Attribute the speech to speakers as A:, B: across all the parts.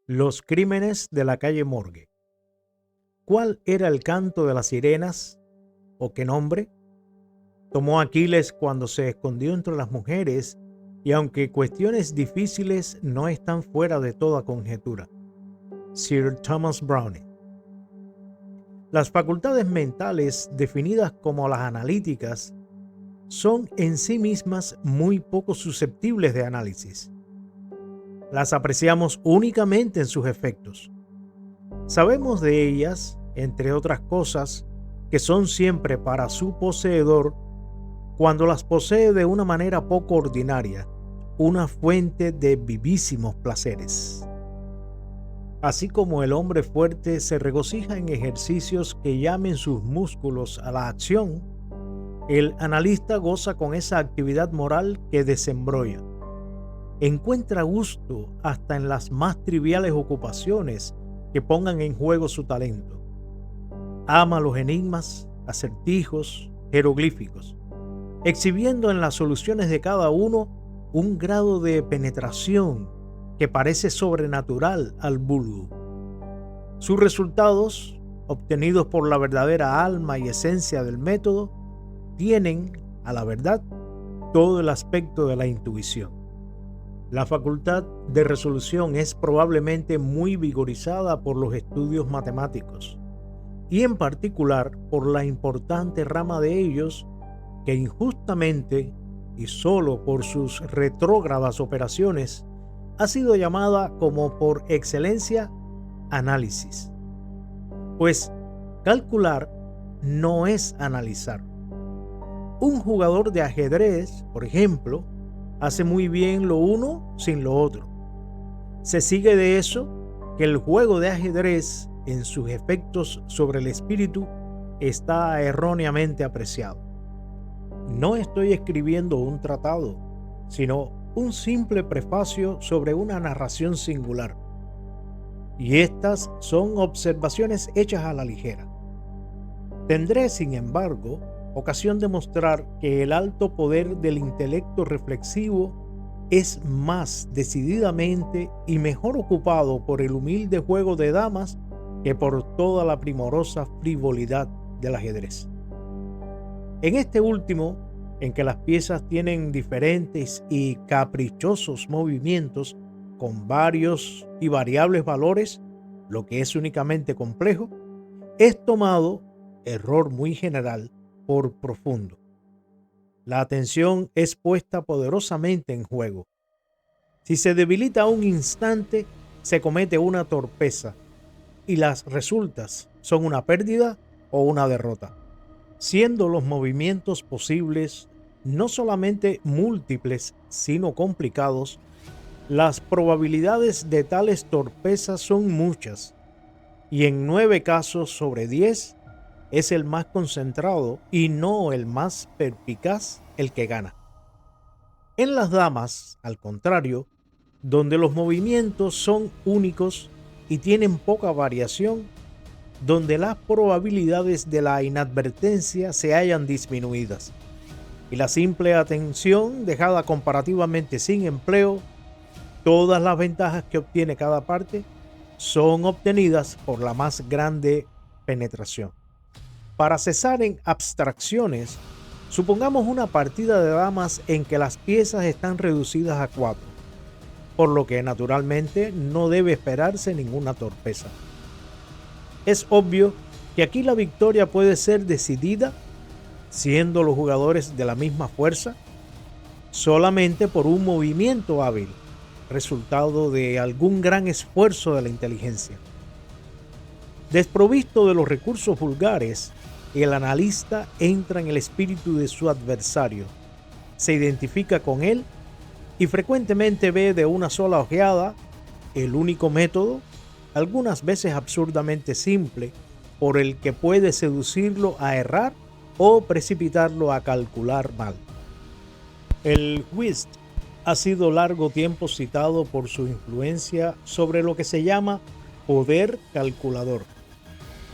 A: Los crímenes de la calle Morgue. ¿Cuál era el canto de las sirenas? ¿O qué nombre tomó Aquiles cuando se escondió entre las mujeres? Y aunque cuestiones difíciles no están fuera de toda conjetura. Sir Thomas Browne. Las facultades mentales, definidas como las analíticas, son en sí mismas muy poco susceptibles de análisis. Las apreciamos únicamente en sus efectos. Sabemos de ellas, entre otras cosas, que son siempre para su poseedor, cuando las posee de una manera poco ordinaria, una fuente de vivísimos placeres. Así como el hombre fuerte se regocija en ejercicios que llamen sus músculos a la acción, el analista goza con esa actividad moral que desembrolla. Encuentra gusto hasta en las más triviales ocupaciones que pongan en juego su talento. Ama los enigmas, acertijos, jeroglíficos, exhibiendo en las soluciones de cada uno un grado de penetración que parece sobrenatural al vulgo. Sus resultados, obtenidos por la verdadera alma y esencia del método, tienen, a la verdad, todo el aspecto de la intuición. La facultad de resolución es probablemente muy vigorizada por los estudios matemáticos, y en particular por la importante rama de ellos que injustamente y solo por sus retrógradas operaciones ha sido llamada como por excelencia análisis. Pues calcular no es analizar. Un jugador de ajedrez, por ejemplo, hace muy bien lo uno sin lo otro. Se sigue de eso que el juego de ajedrez en sus efectos sobre el espíritu está erróneamente apreciado. No estoy escribiendo un tratado, sino un simple prefacio sobre una narración singular. Y estas son observaciones hechas a la ligera. Tendré, sin embargo, ocasión de mostrar que el alto poder del intelecto reflexivo es más decididamente y mejor ocupado por el humilde juego de damas que por toda la primorosa frivolidad del ajedrez. En este último, en que las piezas tienen diferentes y caprichosos movimientos con varios y variables valores, lo que es únicamente complejo, es tomado, error muy general, por profundo. La atención es puesta poderosamente en juego. Si se debilita un instante, se comete una torpeza, y las resultas son una pérdida o una derrota, siendo los movimientos posibles no solamente múltiples, sino complicados. Las probabilidades de tales torpezas son muchas, y en 9 casos sobre 10 es el más concentrado y no el más perspicaz el que gana. En las damas, al contrario, donde los movimientos son únicos y tienen poca variación, donde las probabilidades de la inadvertencia se hallan disminuidas y la simple atención dejada comparativamente sin empleo, todas las ventajas que obtiene cada parte son obtenidas por la más grande penetración. Para cesar en abstracciones, supongamos una partida de damas en que las piezas están reducidas a 4, por lo que naturalmente no debe esperarse ninguna torpeza. Es obvio que aquí la victoria puede ser decidida, siendo los jugadores de la misma fuerza, solamente por un movimiento hábil, resultado de algún gran esfuerzo de la inteligencia. Desprovisto de los recursos vulgares, el analista entra en el espíritu de su adversario, se identifica con él y frecuentemente ve de una sola ojeada el único método, algunas veces absurdamente simple, por el que puede seducirlo a errar o precipitarlo a calcular mal. El whist ha sido largo tiempo citado por su influencia sobre lo que se llama poder calculador,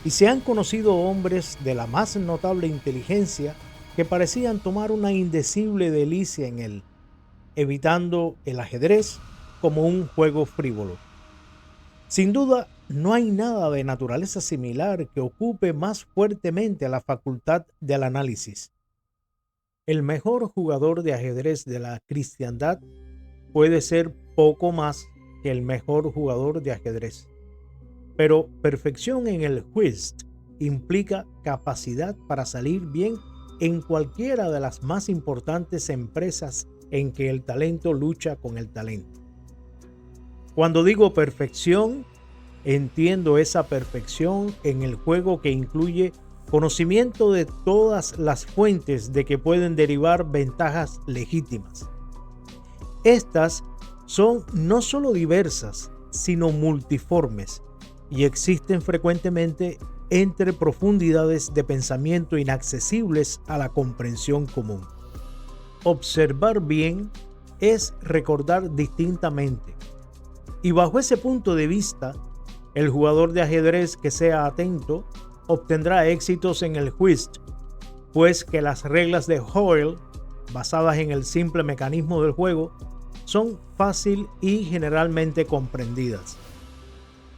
A: y se han conocido hombres de la más notable inteligencia que parecían tomar una indecible delicia en él, evitando el ajedrez como un juego frívolo. Sin duda, no hay nada de naturaleza similar que ocupe más fuertemente a la facultad del análisis. El mejor jugador de ajedrez de la cristiandad puede ser poco más que el mejor jugador de ajedrez. Pero perfección en el whist implica capacidad para salir bien en cualquiera de las más importantes empresas en que el talento lucha con el talento. Cuando digo perfección, entiendo esa perfección en el juego que incluye conocimiento de todas las fuentes de que pueden derivar ventajas legítimas. Estas son no solo diversas, sino multiformes y existen frecuentemente entre profundidades de pensamiento inaccesibles a la comprensión común. Observar bien es recordar distintamente, y bajo ese punto de vista, el jugador de ajedrez que sea atento obtendrá éxitos en el whist, pues que las reglas de Hoyle, basadas en el simple mecanismo del juego, son fácil y generalmente comprendidas.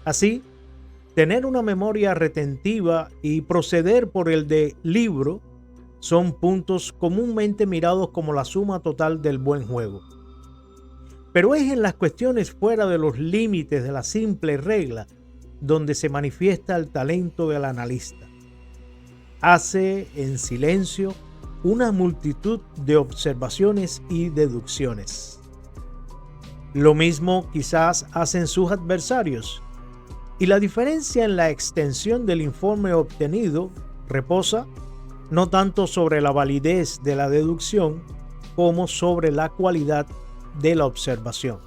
A: Así, tener una memoria retentiva y proceder por el de libro son puntos comúnmente mirados como la suma total del buen juego. Pero es en las cuestiones fuera de los límites de la simple regla donde se manifiesta el talento del analista. Hace en silencio una multitud de observaciones y deducciones. Lo mismo quizás hacen sus adversarios, y la diferencia en la extensión del informe obtenido reposa no tanto sobre la validez de la deducción como sobre la cualidad de la observación.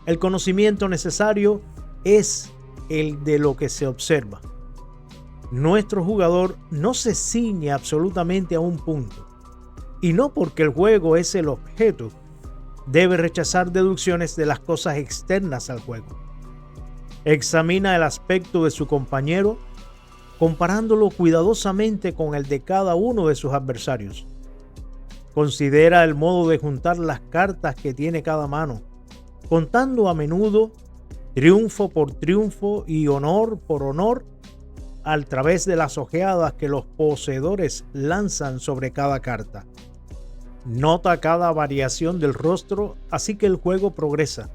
A: El conocimiento necesario es el de lo que se observa. Nuestro jugador no se ciñe absolutamente a un punto, y no porque el juego es el objeto, debe rechazar deducciones de las cosas externas al juego. Examina el aspecto de su compañero, comparándolo cuidadosamente con el de cada uno de sus adversarios. Considera el modo de juntar las cartas que tiene cada mano, contando a menudo triunfo por triunfo y honor por honor al través de las ojeadas que los poseedores lanzan sobre cada carta. Nota cada variación del rostro, así que el juego progresa,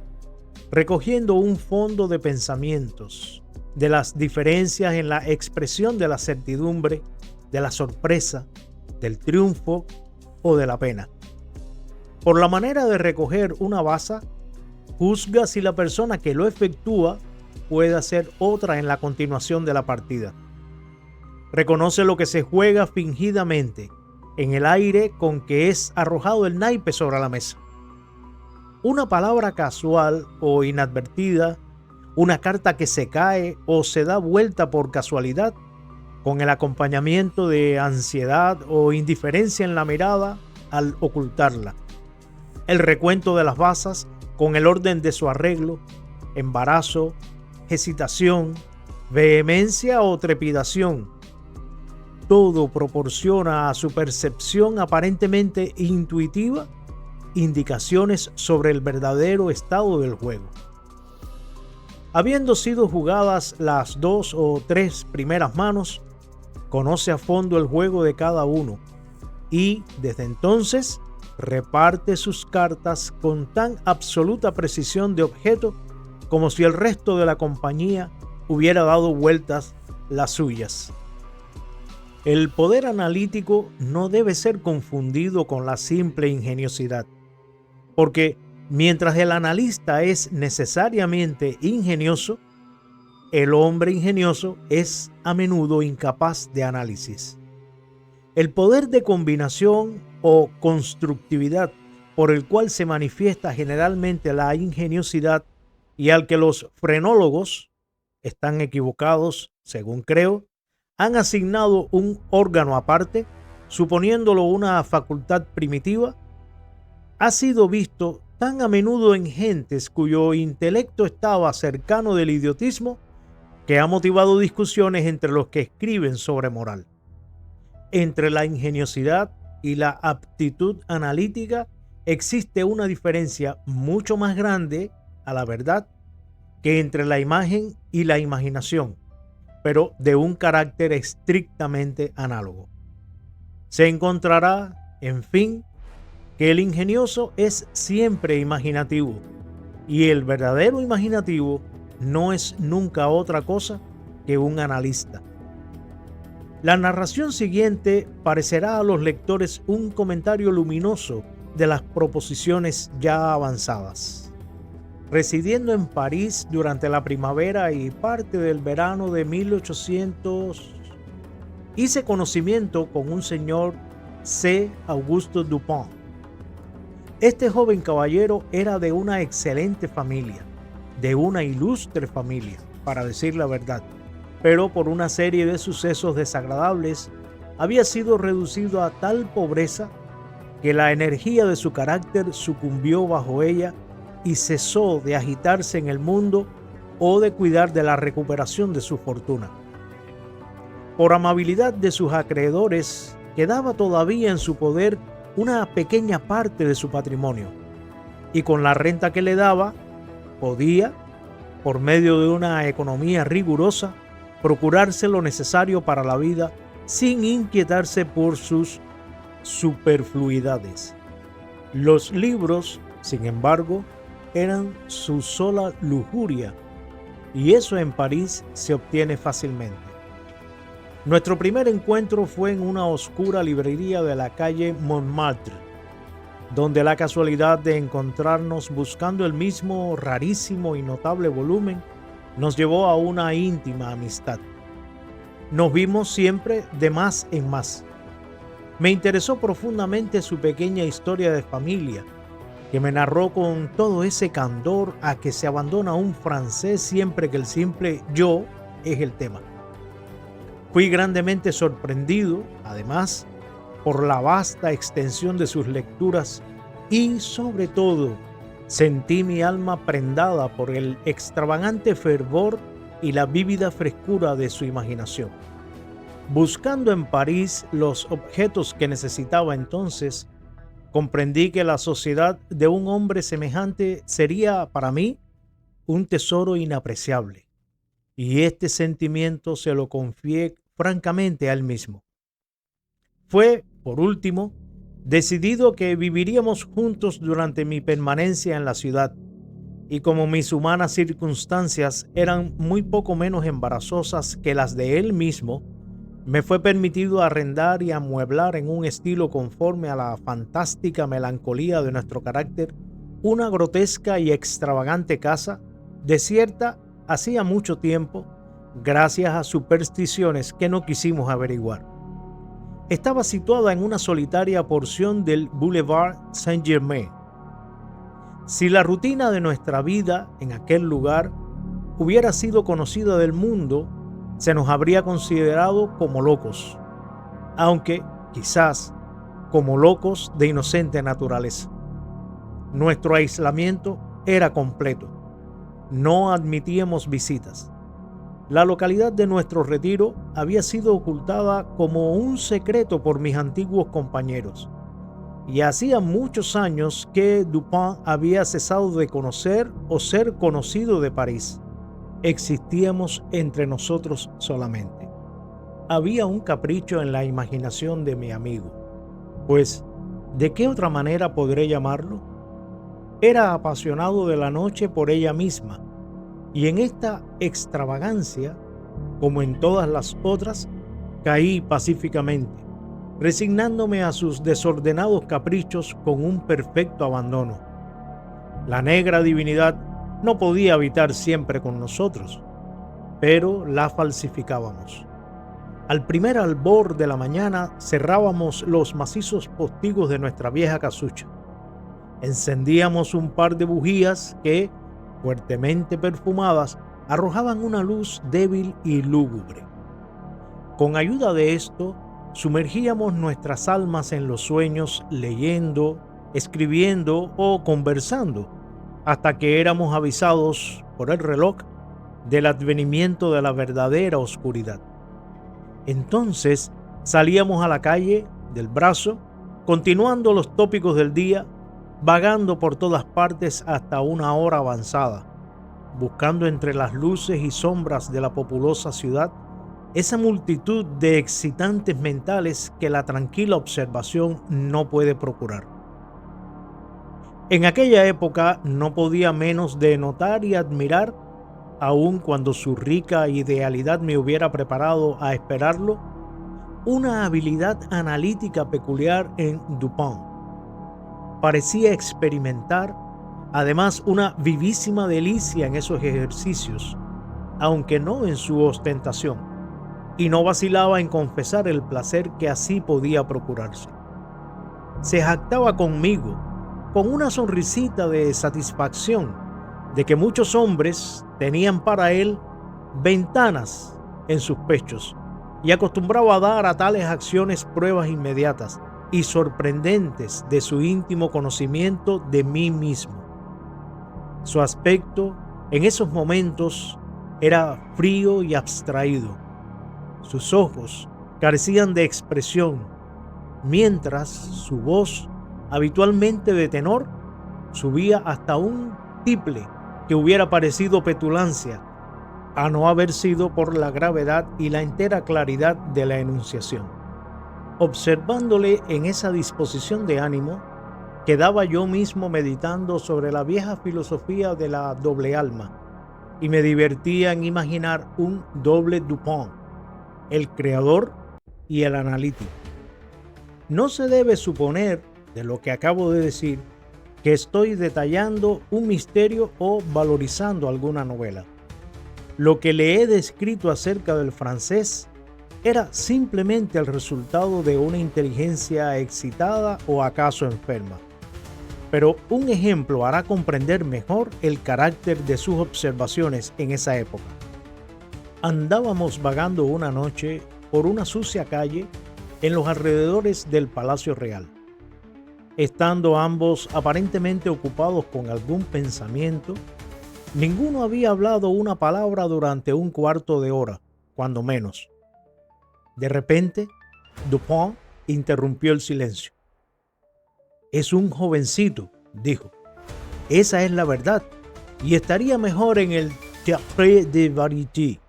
A: recogiendo un fondo de pensamientos, de las diferencias en la expresión de la certidumbre, de la sorpresa, del triunfo o de la pena. Por la manera de recoger una baza, juzga si la persona que lo efectúa puede hacer otra en la continuación de la partida. Reconoce lo que se juega fingidamente en el aire con que es arrojado el naipe sobre la mesa. Una palabra casual o inadvertida, una carta que se cae o se da vuelta por casualidad, con el acompañamiento de ansiedad o indiferencia en la mirada al ocultarla. El recuento de las bazas con el orden de su arreglo, embarazo, hesitación, vehemencia o trepidación. Todo proporciona a su percepción aparentemente intuitiva indicaciones sobre el verdadero estado del juego. Habiendo sido jugadas las 2 o 3 primeras manos, conoce a fondo el juego de cada uno y, desde entonces, reparte sus cartas con tan absoluta precisión de objeto como si el resto de la compañía hubiera dado vueltas las suyas. El poder analítico no debe ser confundido con la simple ingeniosidad, porque mientras el analista es necesariamente ingenioso, el hombre ingenioso es a menudo incapaz de análisis. El poder de combinación o constructividad por el cual se manifiesta generalmente la ingeniosidad y al que los frenólogos están equivocados, según creo, han asignado un órgano aparte, suponiéndolo una facultad primitiva, ha sido visto tan a menudo en gentes cuyo intelecto estaba cercano del idiotismo que ha motivado discusiones entre los que escriben sobre moral. Entre la ingeniosidad y la aptitud analítica existe una diferencia mucho más grande, a la verdad, que entre la imagen y la imaginación, pero de un carácter estrictamente análogo. Se encontrará, en fin, que el ingenioso es siempre imaginativo y el verdadero imaginativo no es nunca otra cosa que un analista. La narración siguiente parecerá a los lectores un comentario luminoso de las proposiciones ya avanzadas. Residiendo en París durante la primavera y parte del verano de 1800, hice conocimiento con un señor C. Auguste Dupin. Este joven caballero era de una excelente familia, de una ilustre familia, para decir la verdad, pero por una serie de sucesos desagradables había sido reducido a tal pobreza que la energía de su carácter sucumbió bajo ella y cesó de agitarse en el mundo o de cuidar de la recuperación de su fortuna. Por amabilidad de sus acreedores, quedaba todavía en su poder una pequeña parte de su patrimonio, y con la renta que le daba, podía, por medio de una economía rigurosa, procurarse lo necesario para la vida sin inquietarse por sus superfluidades. Los libros, sin embargo, eran su sola lujuria, y eso en París se obtiene fácilmente. Nuestro primer encuentro fue en una oscura librería de la calle Montmartre, donde la casualidad de encontrarnos buscando el mismo rarísimo y notable volumen nos llevó a una íntima amistad. Nos vimos siempre de más en más. Me interesó profundamente su pequeña historia de familia, que me narró con todo ese candor a que se abandona un francés siempre que el simple yo es el tema. Fui grandemente sorprendido, además, por la vasta extensión de sus lecturas y, sobre todo, sentí mi alma prendada por el extravagante fervor y la vívida frescura de su imaginación. Buscando en París los objetos que necesitaba entonces, comprendí que la sociedad de un hombre semejante sería para mí un tesoro inapreciable, y este sentimiento se lo confié francamente a él mismo. Fue, por último, decidido que viviríamos juntos durante mi permanencia en la ciudad, y como mis humanas circunstancias eran muy poco menos embarazosas que las de él mismo, me fue permitido arrendar y amueblar en un estilo conforme a la fantástica melancolía de nuestro carácter una grotesca y extravagante casa, desierta hacía mucho tiempo, gracias a supersticiones que no quisimos averiguar. Estaba situada en una solitaria porción del Boulevard Saint-Germain. Si la rutina de nuestra vida en aquel lugar hubiera sido conocida del mundo, se nos habría considerado como locos, aunque quizás como locos de inocente naturaleza. Nuestro aislamiento era completo. No admitíamos visitas. La localidad de nuestro retiro había sido ocultada como un secreto por mis antiguos compañeros, y hacía muchos años que Dupin había cesado de conocer o ser conocido de París. Existíamos entre nosotros solamente. Había un capricho en la imaginación de mi amigo, pues, ¿de qué otra manera podré llamarlo? Era apasionado de la noche por ella misma, y en esta extravagancia, como en todas las otras, caí pacíficamente, resignándome a sus desordenados caprichos con un perfecto abandono. La negra divinidad no podía habitar siempre con nosotros, pero la falsificábamos. Al primer albor de la mañana cerrábamos los macizos postigos de nuestra vieja casucha. Encendíamos un par de bujías que, fuertemente perfumadas, arrojaban una luz débil y lúgubre. Con ayuda de esto, sumergíamos nuestras almas en los sueños leyendo, escribiendo o conversando, hasta que éramos avisados por el reloj del advenimiento de la verdadera oscuridad. Entonces salíamos a la calle del Brazo, continuando los tópicos del día, vagando por todas partes hasta una hora avanzada, buscando entre las luces y sombras de la populosa ciudad esa multitud de excitantes mentales que la tranquila observación no puede procurar. En aquella época no podía menos de notar y admirar, aun cuando su rica idealidad me hubiera preparado a esperarlo, una habilidad analítica peculiar en Dupin. Parecía experimentar, además, una vivísima delicia en esos ejercicios, aunque no en su ostentación, y no vacilaba en confesar el placer que así podía procurarse. Se jactaba conmigo, con una sonrisita de satisfacción, de que muchos hombres tenían para él ventanas en sus pechos, y acostumbraba a dar a tales acciones pruebas inmediatas y sorprendentes de su íntimo conocimiento de mí mismo. Su aspecto en esos momentos era frío y abstraído. Sus ojos carecían de expresión, mientras su voz, habitualmente de tenor, subía hasta un tiple que hubiera parecido petulancia, a no haber sido por la gravedad y la entera claridad de la enunciación. Observándole en esa disposición de ánimo, quedaba yo mismo meditando sobre la vieja filosofía de la doble alma, y me divertía en imaginar un doble Dupin, el creador y el analítico. No se debe suponer, de lo que acabo de decir, que estoy detallando un misterio o valorizando alguna novela. Lo que le he descrito acerca del francés era simplemente el resultado de una inteligencia excitada o acaso enferma. Pero un ejemplo hará comprender mejor el carácter de sus observaciones en esa época. Andábamos vagando una noche por una sucia calle en los alrededores del Palacio Real. Estando ambos aparentemente ocupados con algún pensamiento, ninguno había hablado una palabra durante un cuarto de hora, cuando menos. De repente, Dupin interrumpió el silencio. «Es un jovencito», dijo. «Esa es la verdad, y estaría mejor en el Théâtre des Variétés».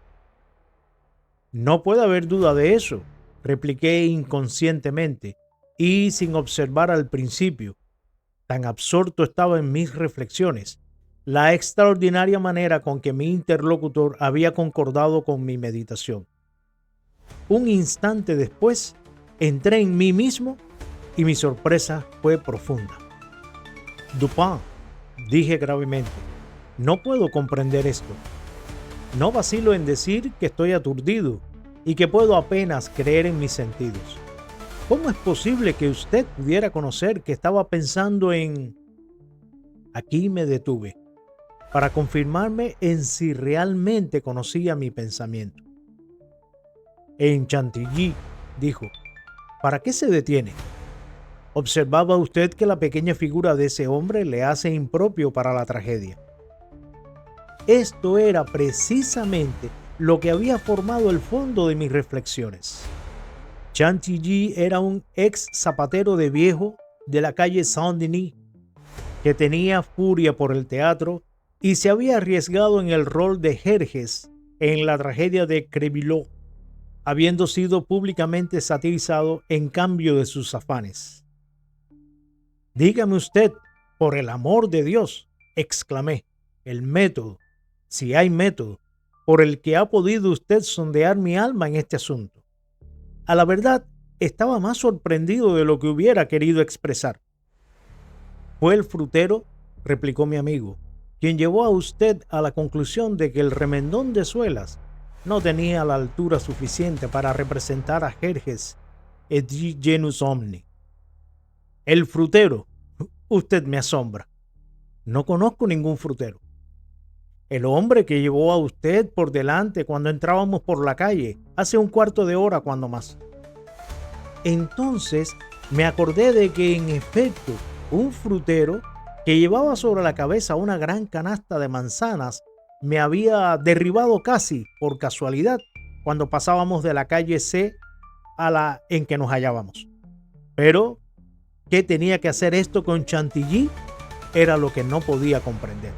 A: «No puede haber duda de eso», repliqué inconscientemente y sin observar al principio, tan absorto estaba en mis reflexiones, la extraordinaria manera con que mi interlocutor había concordado con mi meditación. Un instante después, entré en mí mismo y mi sorpresa fue profunda. «Dupin», dije gravemente, «no puedo comprender esto. No vacilo en decir que estoy aturdido y que puedo apenas creer en mis sentidos. ¿Cómo es posible que usted pudiera conocer que estaba pensando en...?» Aquí me detuve para confirmarme en si realmente conocía mi pensamiento. «En Chantilly», dijo. «¿Para qué se detiene? ¿Observaba usted que la pequeña figura de ese hombre le hace impropio para la tragedia?» Esto era precisamente lo que había formado el fondo de mis reflexiones. Chantilly era un ex zapatero de viejo de la calle Saint-Denis que tenía furia por el teatro y se había arriesgado en el rol de Jerjes en la tragedia de Crébillon, habiendo sido públicamente satirizado en cambio de sus afanes. «Dígame usted, por el amor de Dios», exclamé, «el método, si hay método, por el que ha podido usted sondear mi alma en este asunto». A la verdad, estaba más sorprendido de lo que hubiera querido expresar. «Fue el frutero», replicó mi amigo, «quien llevó a usted a la conclusión de que el remendón de suelas no tenía la altura suficiente para representar a Jerjes et genus omni». «El frutero», usted me asombra. No conozco ningún frutero. «El hombre que llevó a usted por delante cuando entrábamos por la calle, hace un cuarto de hora cuando más». Entonces me acordé de que en efecto un frutero que llevaba sobre la cabeza una gran canasta de manzanas me había derribado casi por casualidad cuando pasábamos de la calle C a la en que nos hallábamos. Pero, ¿qué tenía que hacer esto con Chantilly? Era lo que no podía comprender.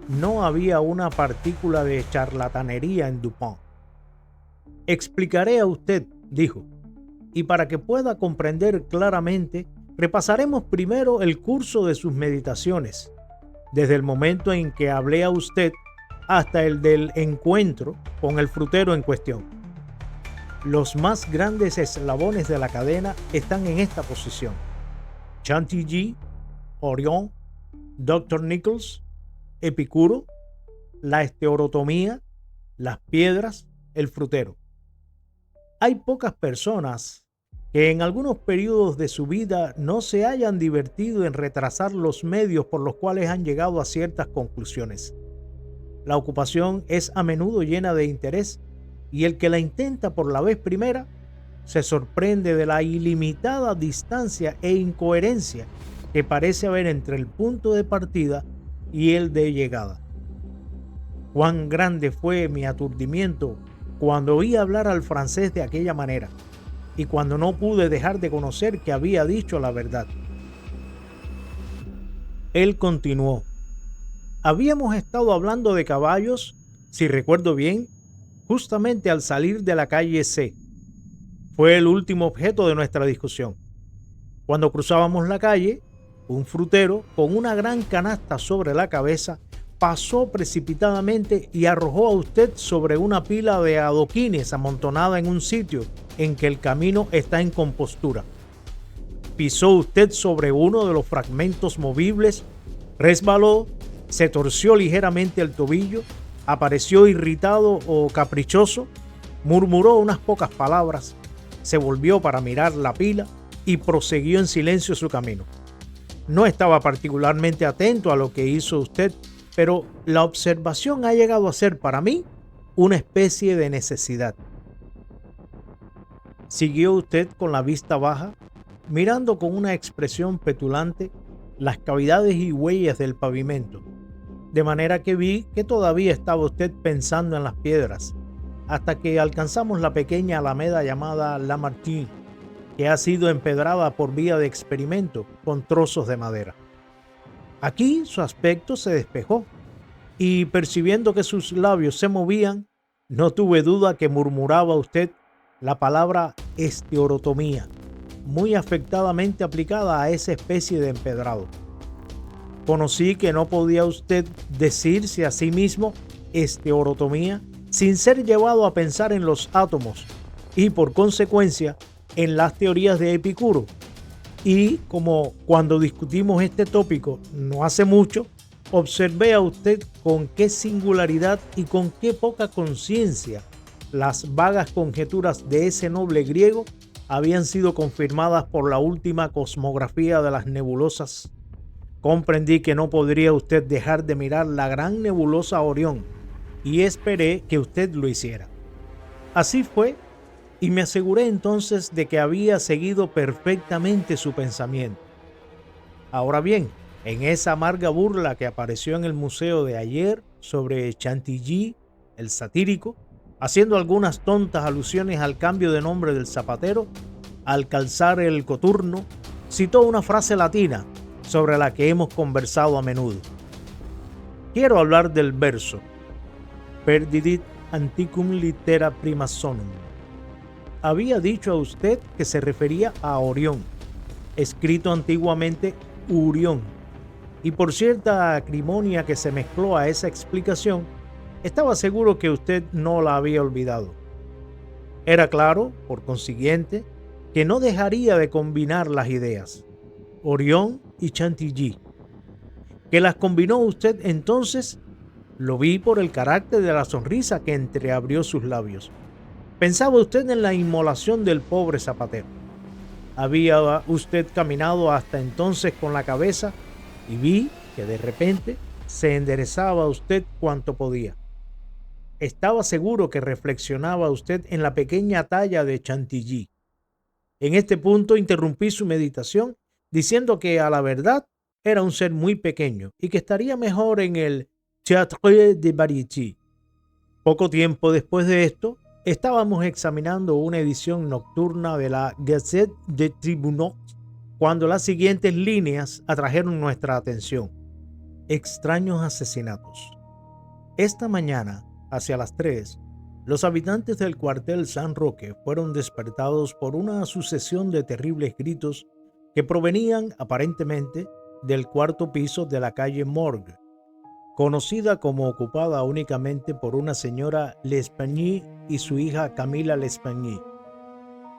A: no había una partícula de charlatanería en Dupont. Explicaré a usted, dijo, y para que pueda comprender claramente, repasaremos primero el curso de sus meditaciones, desde el momento en que hablé a usted hasta el del encuentro con el frutero en cuestión. Los más grandes eslabones de la cadena están en esta posición: Chantilly, Orion, Dr. Nichols, Epicuro, la esteorotomía, las piedras, el frutero. Hay pocas personas que en algunos periodos de su vida no se hayan divertido en retrasar los medios por los cuales han llegado a ciertas conclusiones. La ocupación es a menudo llena de interés y el que la intenta por la vez primera se sorprende de la ilimitada distancia e incoherencia que parece haber entre el punto de partida y el de llegada. Cuán grande fue mi aturdimiento cuando oí hablar al francés de aquella manera y cuando no pude dejar de conocer que había dicho la verdad. Él continuó: habíamos estado hablando de caballos, si recuerdo bien, justamente al salir de la calle C. Fue el último objeto de nuestra discusión. Cuando cruzábamos la calle, un frutero con una gran canasta sobre la cabeza pasó precipitadamente y arrojó a usted sobre una pila de adoquines amontonada en un sitio en que el camino está en compostura. Pisó usted sobre uno de los fragmentos movibles, resbaló, se torció ligeramente el tobillo, apareció irritado o caprichoso, murmuró unas pocas palabras, se volvió para mirar la pila y prosiguió en silencio su camino. No estaba particularmente atento a lo que hizo usted, pero la observación ha llegado a ser para mí una especie de necesidad. Siguió usted con la vista baja, mirando con una expresión petulante las cavidades y huellas del pavimento, de manera que vi que todavía estaba usted pensando en las piedras, hasta que alcanzamos la pequeña alameda llamada Lamartine, que ha sido empedrada por vía de experimento con trozos de madera. Aquí su aspecto se despejó, y percibiendo que sus labios se movían, no tuve duda que murmuraba usted la palabra esteorotomía, muy afectadamente aplicada a esa especie de empedrado. Conocí que no podía usted decirse a sí mismo esteorotomía sin ser llevado a pensar en los átomos y, por consecuencia, en las teorías de Epicuro. Y como cuando discutimos este tópico no hace mucho, observé a usted con qué singularidad y con qué poca conciencia las vagas conjeturas de ese noble griego habían sido confirmadas por la última cosmografía de las nebulosas. Comprendí que no podría usted dejar de mirar la gran nebulosa Orión y esperé que usted lo hiciera. Así fue, y me aseguré entonces de que había seguido perfectamente su pensamiento. Ahora bien, en esa amarga burla que apareció en el museo de ayer sobre Chantilly, el satírico, haciendo algunas tontas alusiones al cambio de nombre del zapatero, al calzar el coturno, citó una frase latina sobre la que hemos conversado a menudo. Quiero hablar del verso Perdidit antiquum litera prima sonum. Había dicho a usted que se refería a Orión, escrito antiguamente Urión, y por cierta acrimonia que se mezcló a esa explicación, estaba seguro que usted no la había olvidado. Era claro, por consiguiente, que no dejaría de combinar las ideas, Orión y Chantilly. Que las combinó usted entonces, lo vi por el carácter de la sonrisa que entreabrió sus labios. Pensaba usted en la inmolación del pobre zapatero. Había usted caminado hasta entonces con la cabeza y vi que de repente se enderezaba usted cuanto podía. Estaba seguro que reflexionaba usted en la pequeña talla de Chantilly. En este punto interrumpí su meditación diciendo que a la verdad era un ser muy pequeño y que estaría mejor en el Théâtre de Variété. Poco tiempo después de esto, estábamos examinando una edición nocturna de la Gazette des Tribunaux cuando las siguientes líneas atrajeron nuestra atención. Extraños asesinatos. Esta mañana, hacia las 3, los habitantes del cuartel San Roque fueron despertados por una sucesión de terribles gritos que provenían aparentemente del cuarto piso de la calle Morgue, conocida como ocupada únicamente por una señora L'Espagny y su hija Camila L'Espagny.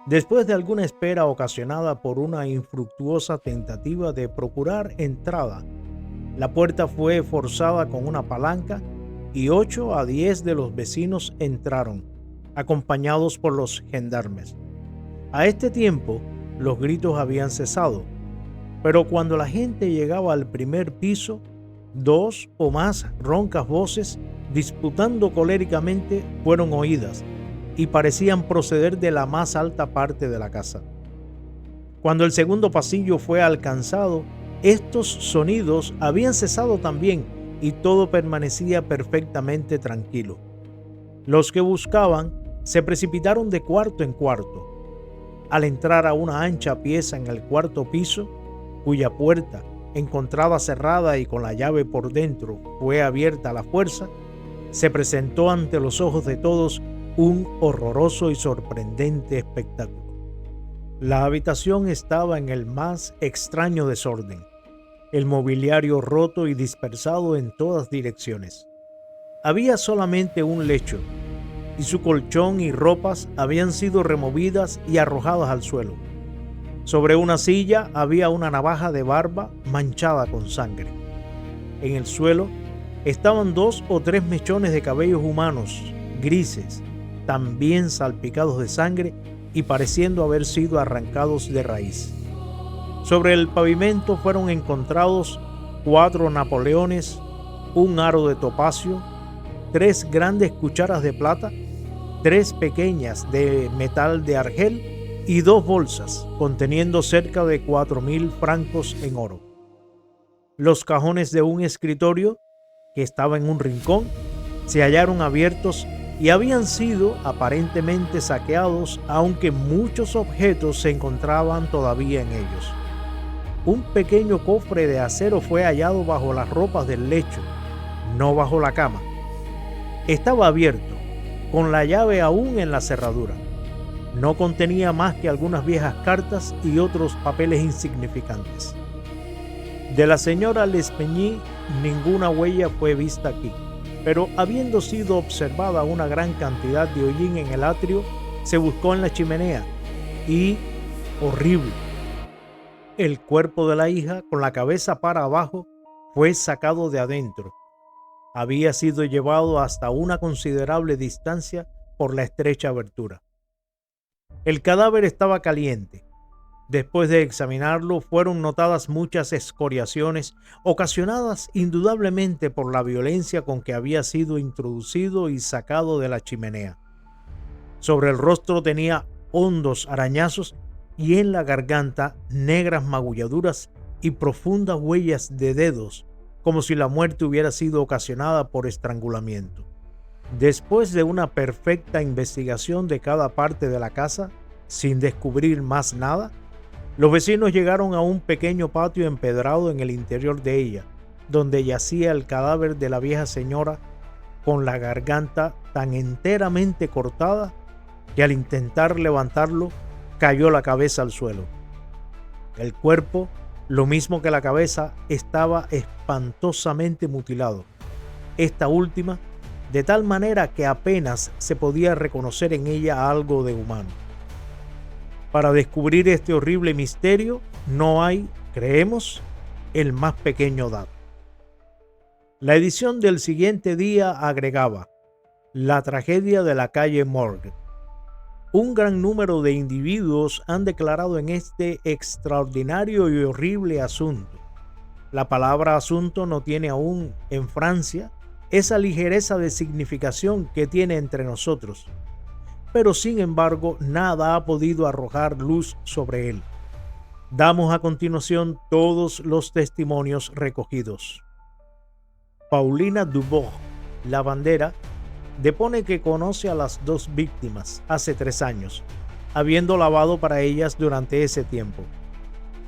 A: Después de alguna espera ocasionada por una infructuosa tentativa de procurar entrada, la puerta fue forzada con una palanca y 8 a 10 de los vecinos entraron, acompañados por los gendarmes. A este tiempo, los gritos habían cesado, pero cuando la gente llegaba al primer piso, 2 o más roncas voces, disputando coléricamente, fueron oídas y parecían proceder de la más alta parte de la casa. Cuando el segundo pasillo fue alcanzado, estos sonidos habían cesado también y todo permanecía perfectamente tranquilo. Los que buscaban se precipitaron de cuarto en cuarto. Al entrar a una ancha pieza en el cuarto piso, cuya puerta, encontrada cerrada y con la llave por dentro, fue abierta a la fuerza, se presentó ante los ojos de todos un horroroso y sorprendente espectáculo. La habitación estaba en el más extraño desorden, el mobiliario roto y dispersado en todas direcciones. Había solamente un lecho, y su colchón y ropas habían sido removidas y arrojadas al suelo. Sobre una silla había una navaja de barba manchada con sangre. En el suelo estaban 2 o 3 mechones de cabellos humanos, grises, también salpicados de sangre y pareciendo haber sido arrancados de raíz. Sobre el pavimento fueron encontrados 4 napoleones, un aro de topacio, 3 grandes cucharas de plata, 3 pequeñas de metal de argel y 2 bolsas conteniendo cerca de 4.000 francos en oro. Los cajones de un escritorio, que estaba en un rincón, se hallaron abiertos y habían sido aparentemente saqueados, aunque muchos objetos se encontraban todavía en ellos. Un pequeño cofre de acero fue hallado bajo las ropas del lecho, no bajo la cama. Estaba abierto, con la llave aún en la cerradura. No contenía más que algunas viejas cartas y otros papeles insignificantes. De la señora L'Espagny ninguna huella fue vista aquí, pero habiendo sido observada una gran cantidad de hollín en el atrio, se buscó en la chimenea y, horrible, el cuerpo de la hija, con la cabeza para abajo, fue sacado de adentro. Había sido llevado hasta una considerable distancia por la estrecha abertura. El cadáver estaba caliente. Después de examinarlo, fueron notadas muchas escoriaciones, ocasionadas indudablemente por la violencia con que había sido introducido y sacado de la chimenea. Sobre el rostro tenía hondos arañazos y en la garganta negras magulladuras y profundas huellas de dedos, como si la muerte hubiera sido ocasionada por estrangulamiento. Después de una perfecta investigación de cada parte de la casa, sin descubrir más nada, los vecinos llegaron a un pequeño patio empedrado en el interior de ella, donde yacía el cadáver de la vieja señora con la garganta tan enteramente cortada que al intentar levantarlo cayó la cabeza al suelo. El cuerpo, lo mismo que la cabeza, estaba espantosamente mutilado. Esta última, de tal manera que apenas se podía reconocer en ella algo de humano. Para descubrir este horrible misterio no hay, creemos, el más pequeño dato. La edición del siguiente día agregaba: la tragedia de la calle Morgue. Un gran número de individuos han declarado en este extraordinario y horrible asunto. La palabra asunto no tiene aún en Francia esa ligereza de significación que tiene entre nosotros, pero sin embargo nada ha podido arrojar luz sobre él. Damos a continuación todos los testimonios recogidos. Paulina Dubourg, lavandera, depone que conoce a las 2 víctimas hace 3 años, habiendo lavado para ellas durante ese tiempo.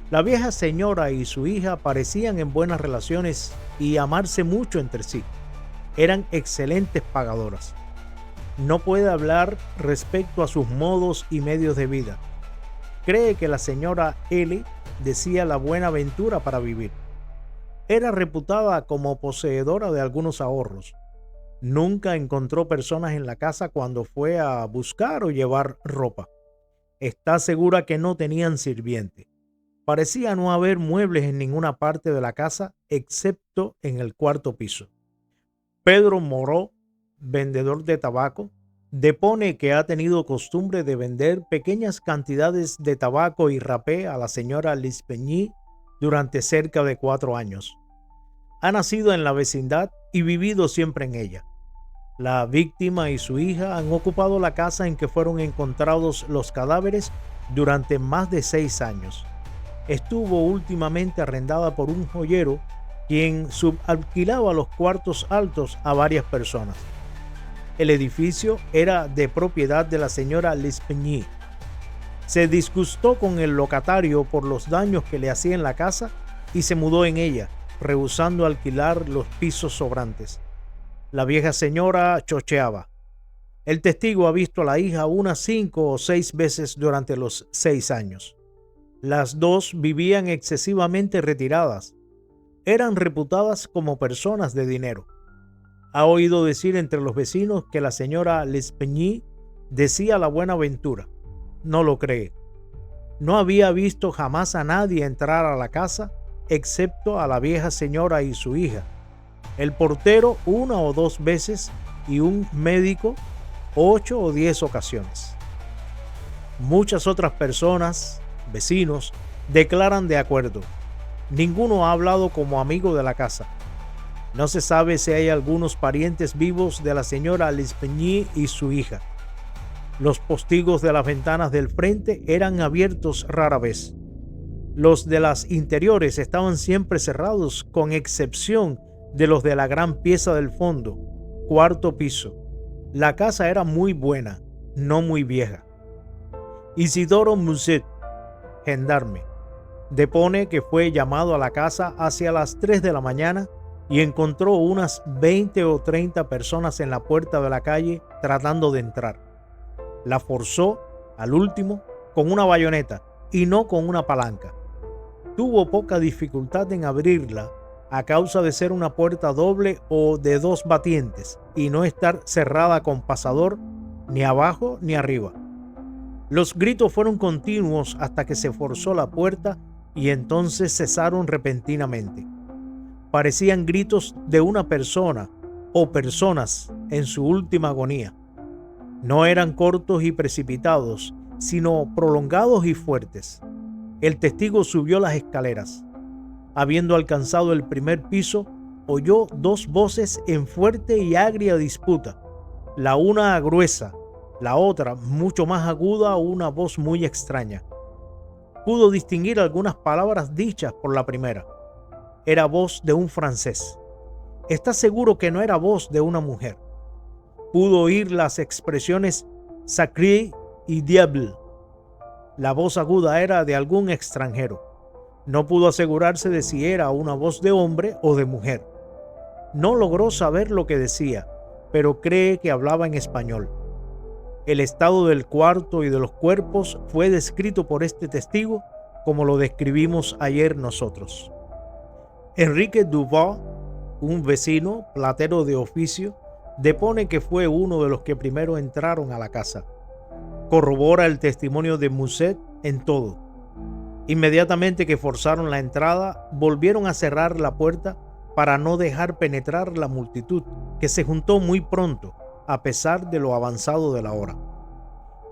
A: La vieja señora y su hija parecían en buenas relaciones y amarse mucho entre sí. eran excelentes pagadoras. No puede hablar respecto a sus modos y medios de vida. Cree que la señora L decía la buena aventura para vivir. Era reputada como poseedora de algunos ahorros. Nunca encontró personas en la casa cuando fue a buscar o llevar ropa. Está segura que no tenían sirviente. Parecía no haber muebles en ninguna parte de la casa excepto en el cuarto piso. Pedro Moró, vendedor de tabaco, depone que ha tenido costumbre de vender pequeñas cantidades de tabaco y rapé a la señora L'Espegny durante cerca de 4 años. Ha nacido en la vecindad y vivido siempre en ella. La víctima y su hija han ocupado la casa en que fueron encontrados los cadáveres durante más de 6 años. Estuvo últimamente arrendada por un joyero quien subalquilaba los cuartos altos a varias personas. El edificio era de propiedad de la señora L'Espegny. Se disgustó con el locatario por los daños que le hacía en la casa y se mudó en ella, rehusando alquilar los pisos sobrantes. La vieja señora chocheaba. El testigo ha visto a la hija unas 5 o 6 veces durante los 6 años. Las dos vivían excesivamente retiradas. Eran reputadas como personas de dinero. Ha oído decir entre los vecinos que la señora L'Espegny decía la buena aventura. No lo cree. No había visto jamás a nadie entrar a la casa excepto a la vieja señora y su hija, el portero 1 o 2 veces y un médico 8 o 10 ocasiones. Muchas otras personas, vecinos, declaran de acuerdo. Ninguno ha hablado como amigo de la casa. No se sabe si hay algunos parientes vivos de la señora L'Espegny y su hija. Los postigos de las ventanas del frente eran abiertos rara vez. Los de las interiores estaban siempre cerrados, con excepción de los de la gran pieza del fondo, cuarto piso. La casa era muy buena, no muy vieja. Isidoro Musset, gendarme, depone que fue llamado a la casa hacia las 3 de la mañana y encontró unas 20 o 30 personas en la puerta de la calle tratando de entrar. La forzó, al último, con una bayoneta y no con una palanca. Tuvo poca dificultad en abrirla a causa de ser una puerta doble o de 2 batientes y no estar cerrada con pasador ni abajo ni arriba. Los gritos fueron continuos hasta que se forzó la puerta y entonces cesaron repentinamente. Parecían gritos de una persona o personas en su última agonía. No eran cortos y precipitados, sino prolongados y fuertes. El testigo subió las escaleras. Habiendo alcanzado el primer piso, oyó 2 voces en fuerte y agria disputa, la una gruesa, la otra mucho más aguda, una voz muy extraña. Pudo distinguir algunas palabras dichas por la primera. Era voz de un francés. Está seguro que no era voz de una mujer. Pudo oír las expresiones sacré y diable. La voz aguda era de algún extranjero. No pudo asegurarse de si era una voz de hombre o de mujer. No logró saber lo que decía, pero cree que hablaba en español. El estado del cuarto y de los cuerpos fue descrito por este testigo como lo describimos ayer nosotros. Enrique Dubois, un vecino, platero de oficio, depone que fue uno de los que primero entraron a la casa. Corrobora el testimonio de Musset en todo. Inmediatamente que forzaron la entrada, volvieron a cerrar la puerta para no dejar penetrar la multitud, que se juntó muy pronto, a pesar de lo avanzado de la hora.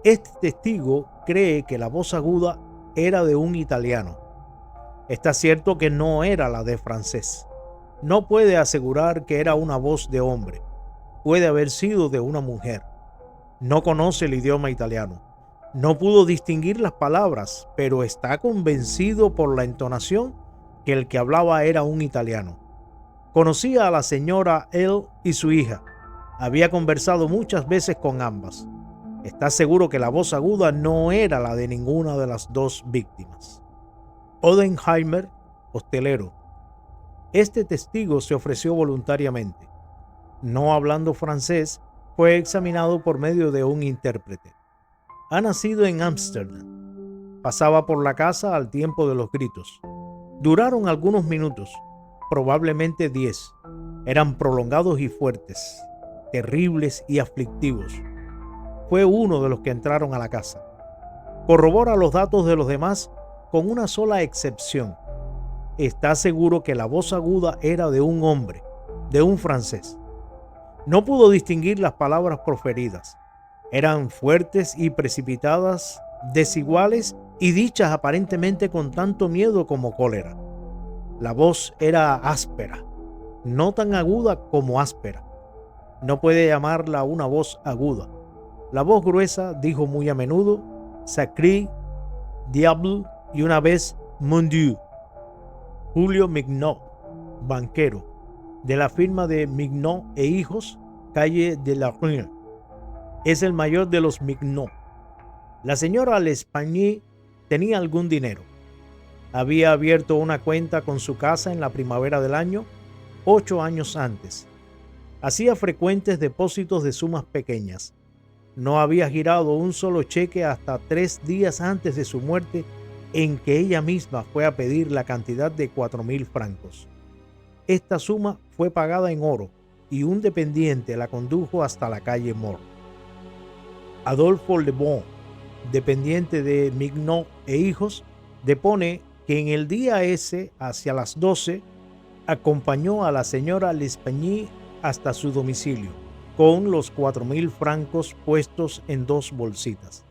A: Este testigo cree que la voz aguda era de un italiano. Está cierto que no era la de francés. No puede asegurar que era una voz de hombre. Puede haber sido de una mujer. No conoce el idioma italiano. No pudo distinguir las palabras, pero está convencido por la entonación que el que hablaba era un italiano. Conocía a la señora L y su hija. Había conversado muchas veces con ambas. Está seguro que la voz aguda no era la de ninguna de las 2 víctimas. Odenheimer, hostelero. Este testigo se ofreció voluntariamente. no hablando francés, fue examinado por medio de un intérprete. Ha nacido en Ámsterdam. Pasaba por la casa al tiempo de los gritos. Duraron algunos minutos, probablemente 10. Eran prolongados y fuertes, terribles y aflictivos. Fue uno de los que entraron a la casa. Corrobora los datos de los demás con una sola excepción. Está seguro que la voz aguda era de un hombre, de un francés. No pudo distinguir las palabras proferidas. Eran fuertes y precipitadas, desiguales y dichas aparentemente con tanto miedo como cólera. La voz era áspera, no tan aguda como áspera. No puede llamarla una voz aguda. La voz gruesa dijo muy a menudo «Sacré», «Diable» y una vez «Mon Dieu». Julio Mignot, banquero, de la firma de Mignot e Hijos, calle de la Rue, es el mayor de los Mignot. La señora L'Espanaye tenía algún dinero. Había abierto una cuenta con su casa en la primavera del año, 8 años antes. Hacía frecuentes depósitos de sumas pequeñas. No había girado un solo cheque hasta 3 días antes de su muerte, en que ella misma fue a pedir la cantidad de 4.000 francos. Esta suma fue pagada en oro y un dependiente la condujo hasta la calle Mort. Adolfo Le Bon, dependiente de Mignot e Hijos, depone que en el día ese, hacia las 12, acompañó a la señora L'Espanaye hasta su domicilio, con los 4.000 francos puestos en 2 bolsitas.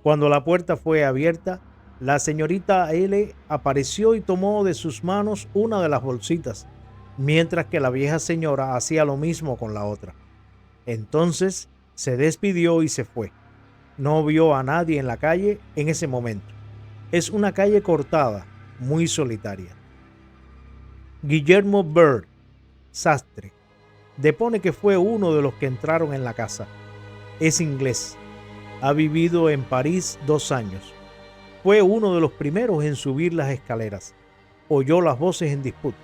A: Cuando la puerta fue abierta, la señorita L apareció y tomó de sus manos una de las bolsitas, mientras que la vieja señora hacía lo mismo con la otra. Entonces se despidió y se fue. No vio a nadie en la calle en ese momento. Es una calle cortada, muy solitaria. Guillermo Bird, sastre, depone que fue uno de los que entraron en la casa. Es inglés. Ha vivido en París 2 años. Fue uno de los primeros en subir las escaleras. Oyó las voces en disputa.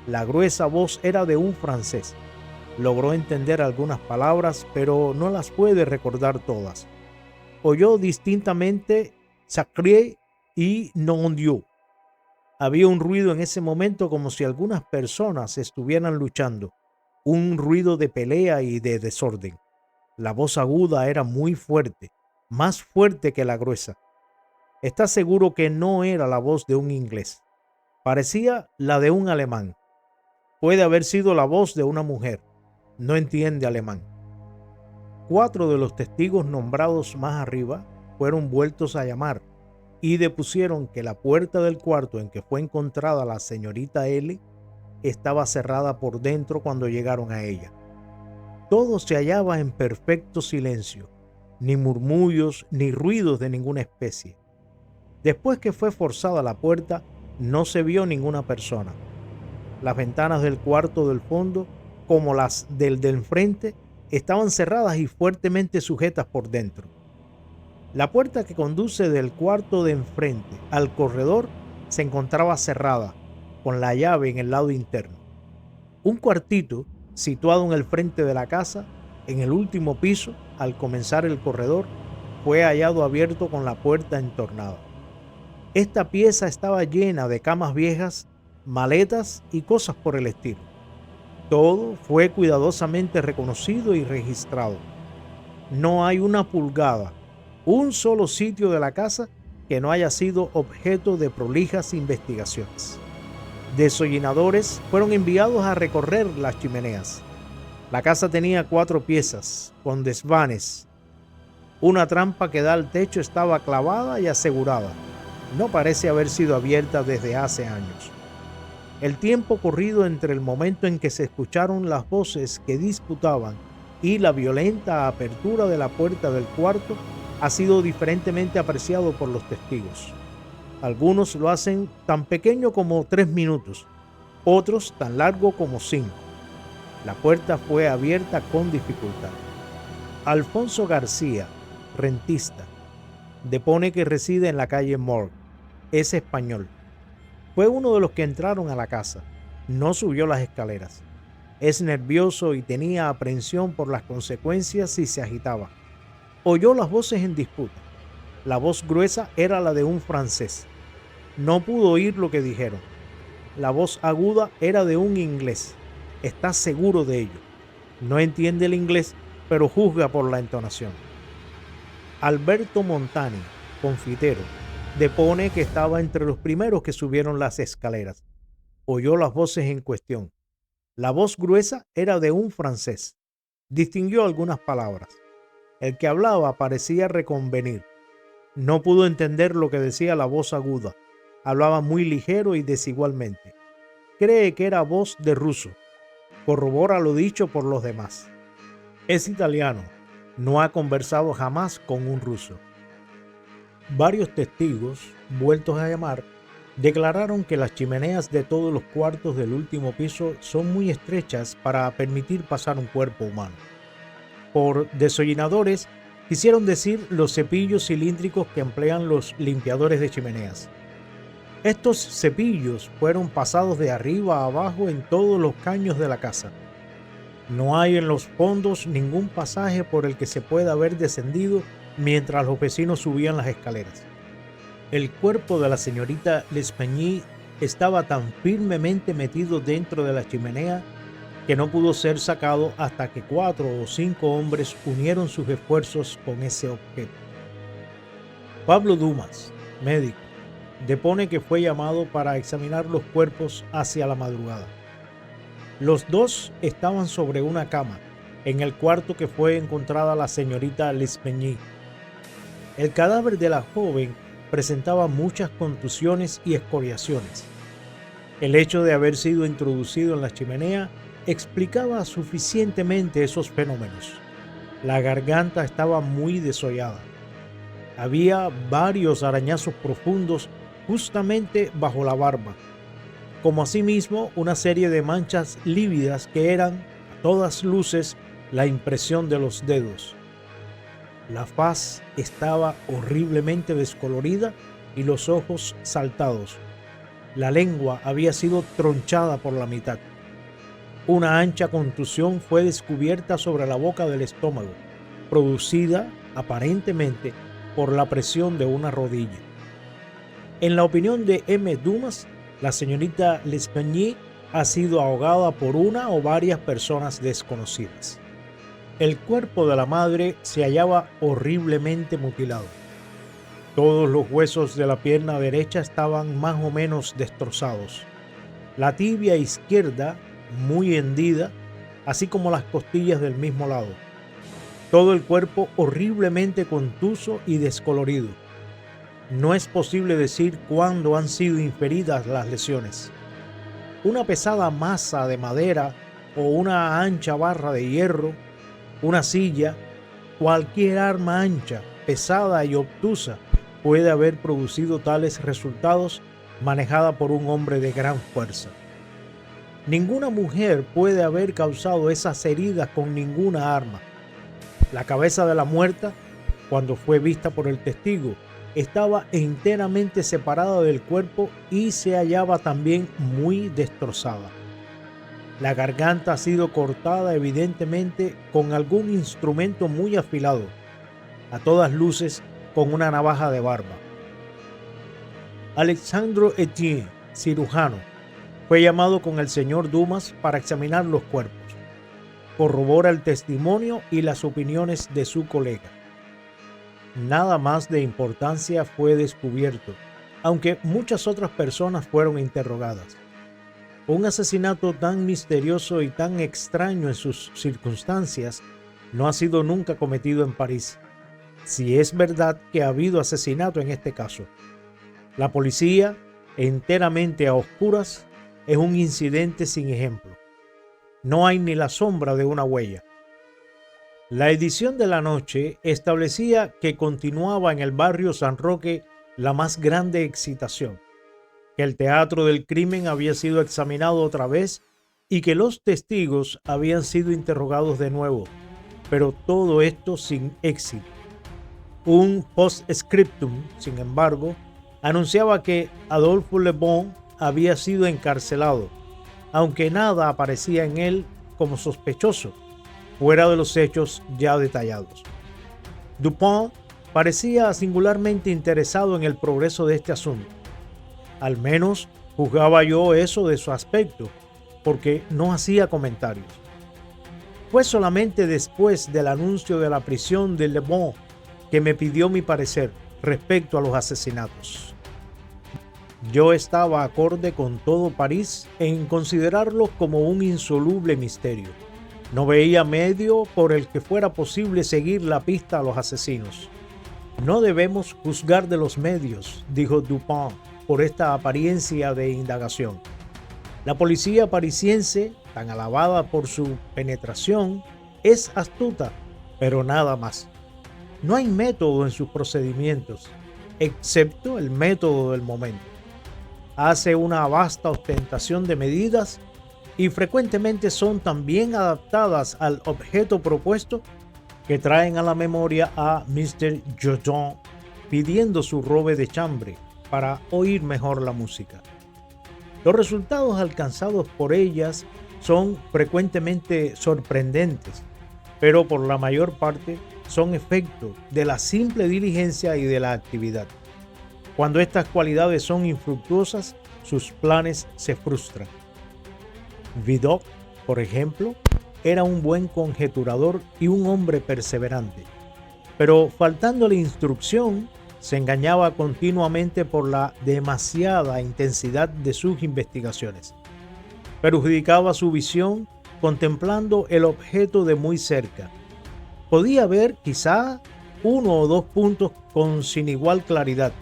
A: La gruesa voz era de un francés. Logró entender algunas palabras, pero no las puede recordar todas. Oyó distintamente «Sacré» y «Nom Dieu». Había un ruido en ese momento como si algunas personas estuvieran luchando, un ruido de pelea y de desorden. La voz aguda era muy fuerte, más fuerte que la gruesa. Está seguro que no era la voz de un inglés. Parecía la de un alemán. Puede haber sido la voz de una mujer. No entiende alemán. 4 de los testigos nombrados más arriba fueron vueltos a llamar y depusieron que la puerta del cuarto en que fue encontrada la señorita L estaba cerrada por dentro cuando llegaron a ella. Todo se hallaba en perfecto silencio, ni murmullos ni ruidos de ninguna especie. Después que fue forzada la puerta, no se vio ninguna persona. Las ventanas del cuarto del fondo, como las del de enfrente, estaban cerradas y fuertemente sujetas por dentro. La puerta que conduce del cuarto de enfrente al corredor se encontraba cerrada, con la llave en el lado interno. Un cuartito, situado en el frente de la casa, en el último piso, al comenzar el corredor, fue hallado abierto con la puerta entornada. Esta pieza estaba llena de camas viejas, maletas y cosas por el estilo. Todo fue cuidadosamente reconocido y registrado. No hay una pulgada, un solo sitio de la casa que no haya sido objeto de prolijas investigaciones. Desollinadores fueron enviados a recorrer las chimeneas. La casa tenía 4 piezas, con desvanes. Una trampa que da al techo estaba clavada y asegurada. No parece haber sido abierta desde hace años. El tiempo corrido entre el momento en que se escucharon las voces que disputaban y la violenta apertura de la puerta del cuarto ha sido diferentemente apreciado por los testigos. Algunos lo hacen tan pequeño como 3 minutos, otros tan largo como 5. La puerta fue abierta con dificultad. Alfonso García, rentista, depone que reside en la calle Mort. Es español. Fue uno de los que entraron a la casa. No subió las escaleras. Es nervioso y tenía aprensión por las consecuencias si se agitaba. Oyó las voces en disputa. La voz gruesa era la de un francés. No pudo oír lo que dijeron. La voz aguda era de un inglés. Está seguro de ello. No entiende el inglés, pero juzga por la entonación. Alberto Montani, confitero, depone que estaba entre los primeros que subieron las escaleras. Oyó las voces en cuestión. La voz gruesa era de un francés. Distinguió algunas palabras. El que hablaba parecía reconvenir. No pudo entender lo que decía la voz aguda. Hablaba muy ligero y desigualmente. Cree que era voz de ruso. Corrobora lo dicho por los demás. Es italiano. No ha conversado jamás con un ruso. Varios testigos, vueltos a llamar, declararon que las chimeneas de todos los cuartos del último piso son muy estrechas para permitir pasar un cuerpo humano. Por desollinadores, quisieron decir los cepillos cilíndricos que emplean los limpiadores de chimeneas. Estos cepillos fueron pasados de arriba a abajo en todos los caños de la casa. No hay en los fondos ningún pasaje por el que se pueda haber descendido mientras los vecinos subían las escaleras. El cuerpo de la señorita L'Espanaye estaba tan firmemente metido dentro de la chimenea que no pudo ser sacado hasta que 4 o 5 hombres unieron sus esfuerzos con ese objeto. Pablo Dumas, médico, depone que fue llamado para examinar los cuerpos hacia la madrugada. Los dos estaban sobre una cama, en el cuarto que fue encontrada la señorita L'Espanaye. El cadáver de la joven presentaba muchas contusiones y escoriaciones. El hecho de haber sido introducido en la chimenea explicaba suficientemente esos fenómenos. La garganta estaba muy desollada. Había varios arañazos profundos justamente bajo la barba, como asimismo una serie de manchas lívidas que eran, a todas luces, la impresión de los dedos. La faz estaba horriblemente descolorida y los ojos saltados. La lengua había sido tronchada por la mitad. Una ancha contusión fue descubierta sobre la boca del estómago, producida aparentemente por la presión de una rodilla. En la opinión de M. Dumas, la señorita L'Espanaye ha sido ahogada por una o varias personas desconocidas. El cuerpo de la madre se hallaba horriblemente mutilado. Todos los huesos de la pierna derecha estaban más o menos destrozados. La tibia izquierda muy hendida, así como las costillas del mismo lado. Todo el cuerpo horriblemente contuso y descolorido. No es posible decir cuándo han sido inferidas las lesiones. Una pesada masa de madera o una ancha barra de hierro, una silla, cualquier arma ancha, pesada y obtusa puede haber producido tales resultados manejada por un hombre de gran fuerza. Ninguna mujer puede haber causado esas heridas con ninguna arma. La cabeza de la muerta, cuando fue vista por el testigo, estaba enteramente separada del cuerpo y se hallaba también muy destrozada. La garganta ha sido cortada evidentemente con algún instrumento muy afilado, a todas luces con una navaja de barba. Alexandre Etienne, cirujano, fue llamado con el señor Dumas para examinar los cuerpos. Corrobora el testimonio y las opiniones de su colega. Nada más de importancia fue descubierto, aunque muchas otras personas fueron interrogadas. Un asesinato tan misterioso y tan extraño en sus circunstancias no ha sido nunca cometido en París, si es verdad que ha habido asesinato en este caso. La policía, enteramente a oscuras, es un incidente sin ejemplo. No hay ni la sombra de una huella. La edición de la noche establecía que continuaba en el barrio San Roque la más grande excitación, que el teatro del crimen había sido examinado otra vez y que los testigos habían sido interrogados de nuevo, pero todo esto sin éxito. Un postscriptum, sin embargo, anunciaba que Adolphe Le Bon había sido encarcelado, aunque nada aparecía en él como sospechoso, fuera de los hechos ya detallados. Dupont parecía singularmente interesado en el progreso de este asunto. Al menos juzgaba yo eso de su aspecto, porque no hacía comentarios. Fue solamente después del anuncio de la prisión de Le Bon que me pidió mi parecer respecto a los asesinatos. Yo estaba acorde con todo París en considerarlos como un insoluble misterio. No veía medio por el que fuera posible seguir la pista a los asesinos. No debemos juzgar de los medios, dijo Dupont, por esta apariencia de indagación. La policía parisiense, tan alabada por su penetración, es astuta, pero nada más. No hay método en sus procedimientos, excepto el método del momento. Hace una vasta ostentación de medidas y frecuentemente son tan bien adaptadas al objeto propuesto que traen a la memoria a Mr. Jordan pidiendo su robe de chambre para oír mejor la música. Los resultados alcanzados por ellas son frecuentemente sorprendentes, pero por la mayor parte son efecto de la simple diligencia y de la actividad. Cuando estas cualidades son infructuosas, sus planes se frustran. Vidocq, por ejemplo, era un buen conjeturador y un hombre perseverante, pero faltándole instrucción, se engañaba continuamente por la demasiada intensidad de sus investigaciones. Perjudicaba su visión contemplando el objeto de muy cerca. Podía ver quizá 1 o 2 puntos con sin igual claridad,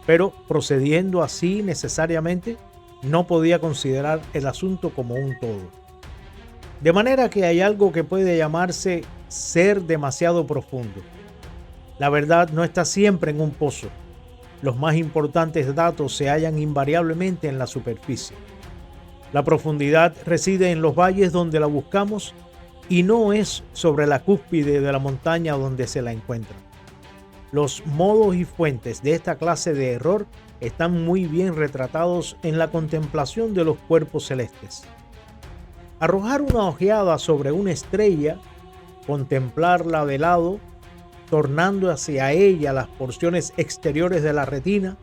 A: pero procediendo así necesariamente, no podía considerar el asunto como un todo. De manera que hay algo que puede llamarse ser demasiado profundo. La verdad no está siempre en un pozo. Los más importantes datos se hallan invariablemente en la superficie. La profundidad reside en los valles donde la buscamos y no es sobre la cúspide de la montaña donde se la encuentra. Los modos y fuentes de esta clase de error están muy bien retratados en la contemplación de los cuerpos celestes. Arrojar una ojeada sobre una estrella, contemplarla de lado, tornando hacia ella las porciones exteriores de la retina,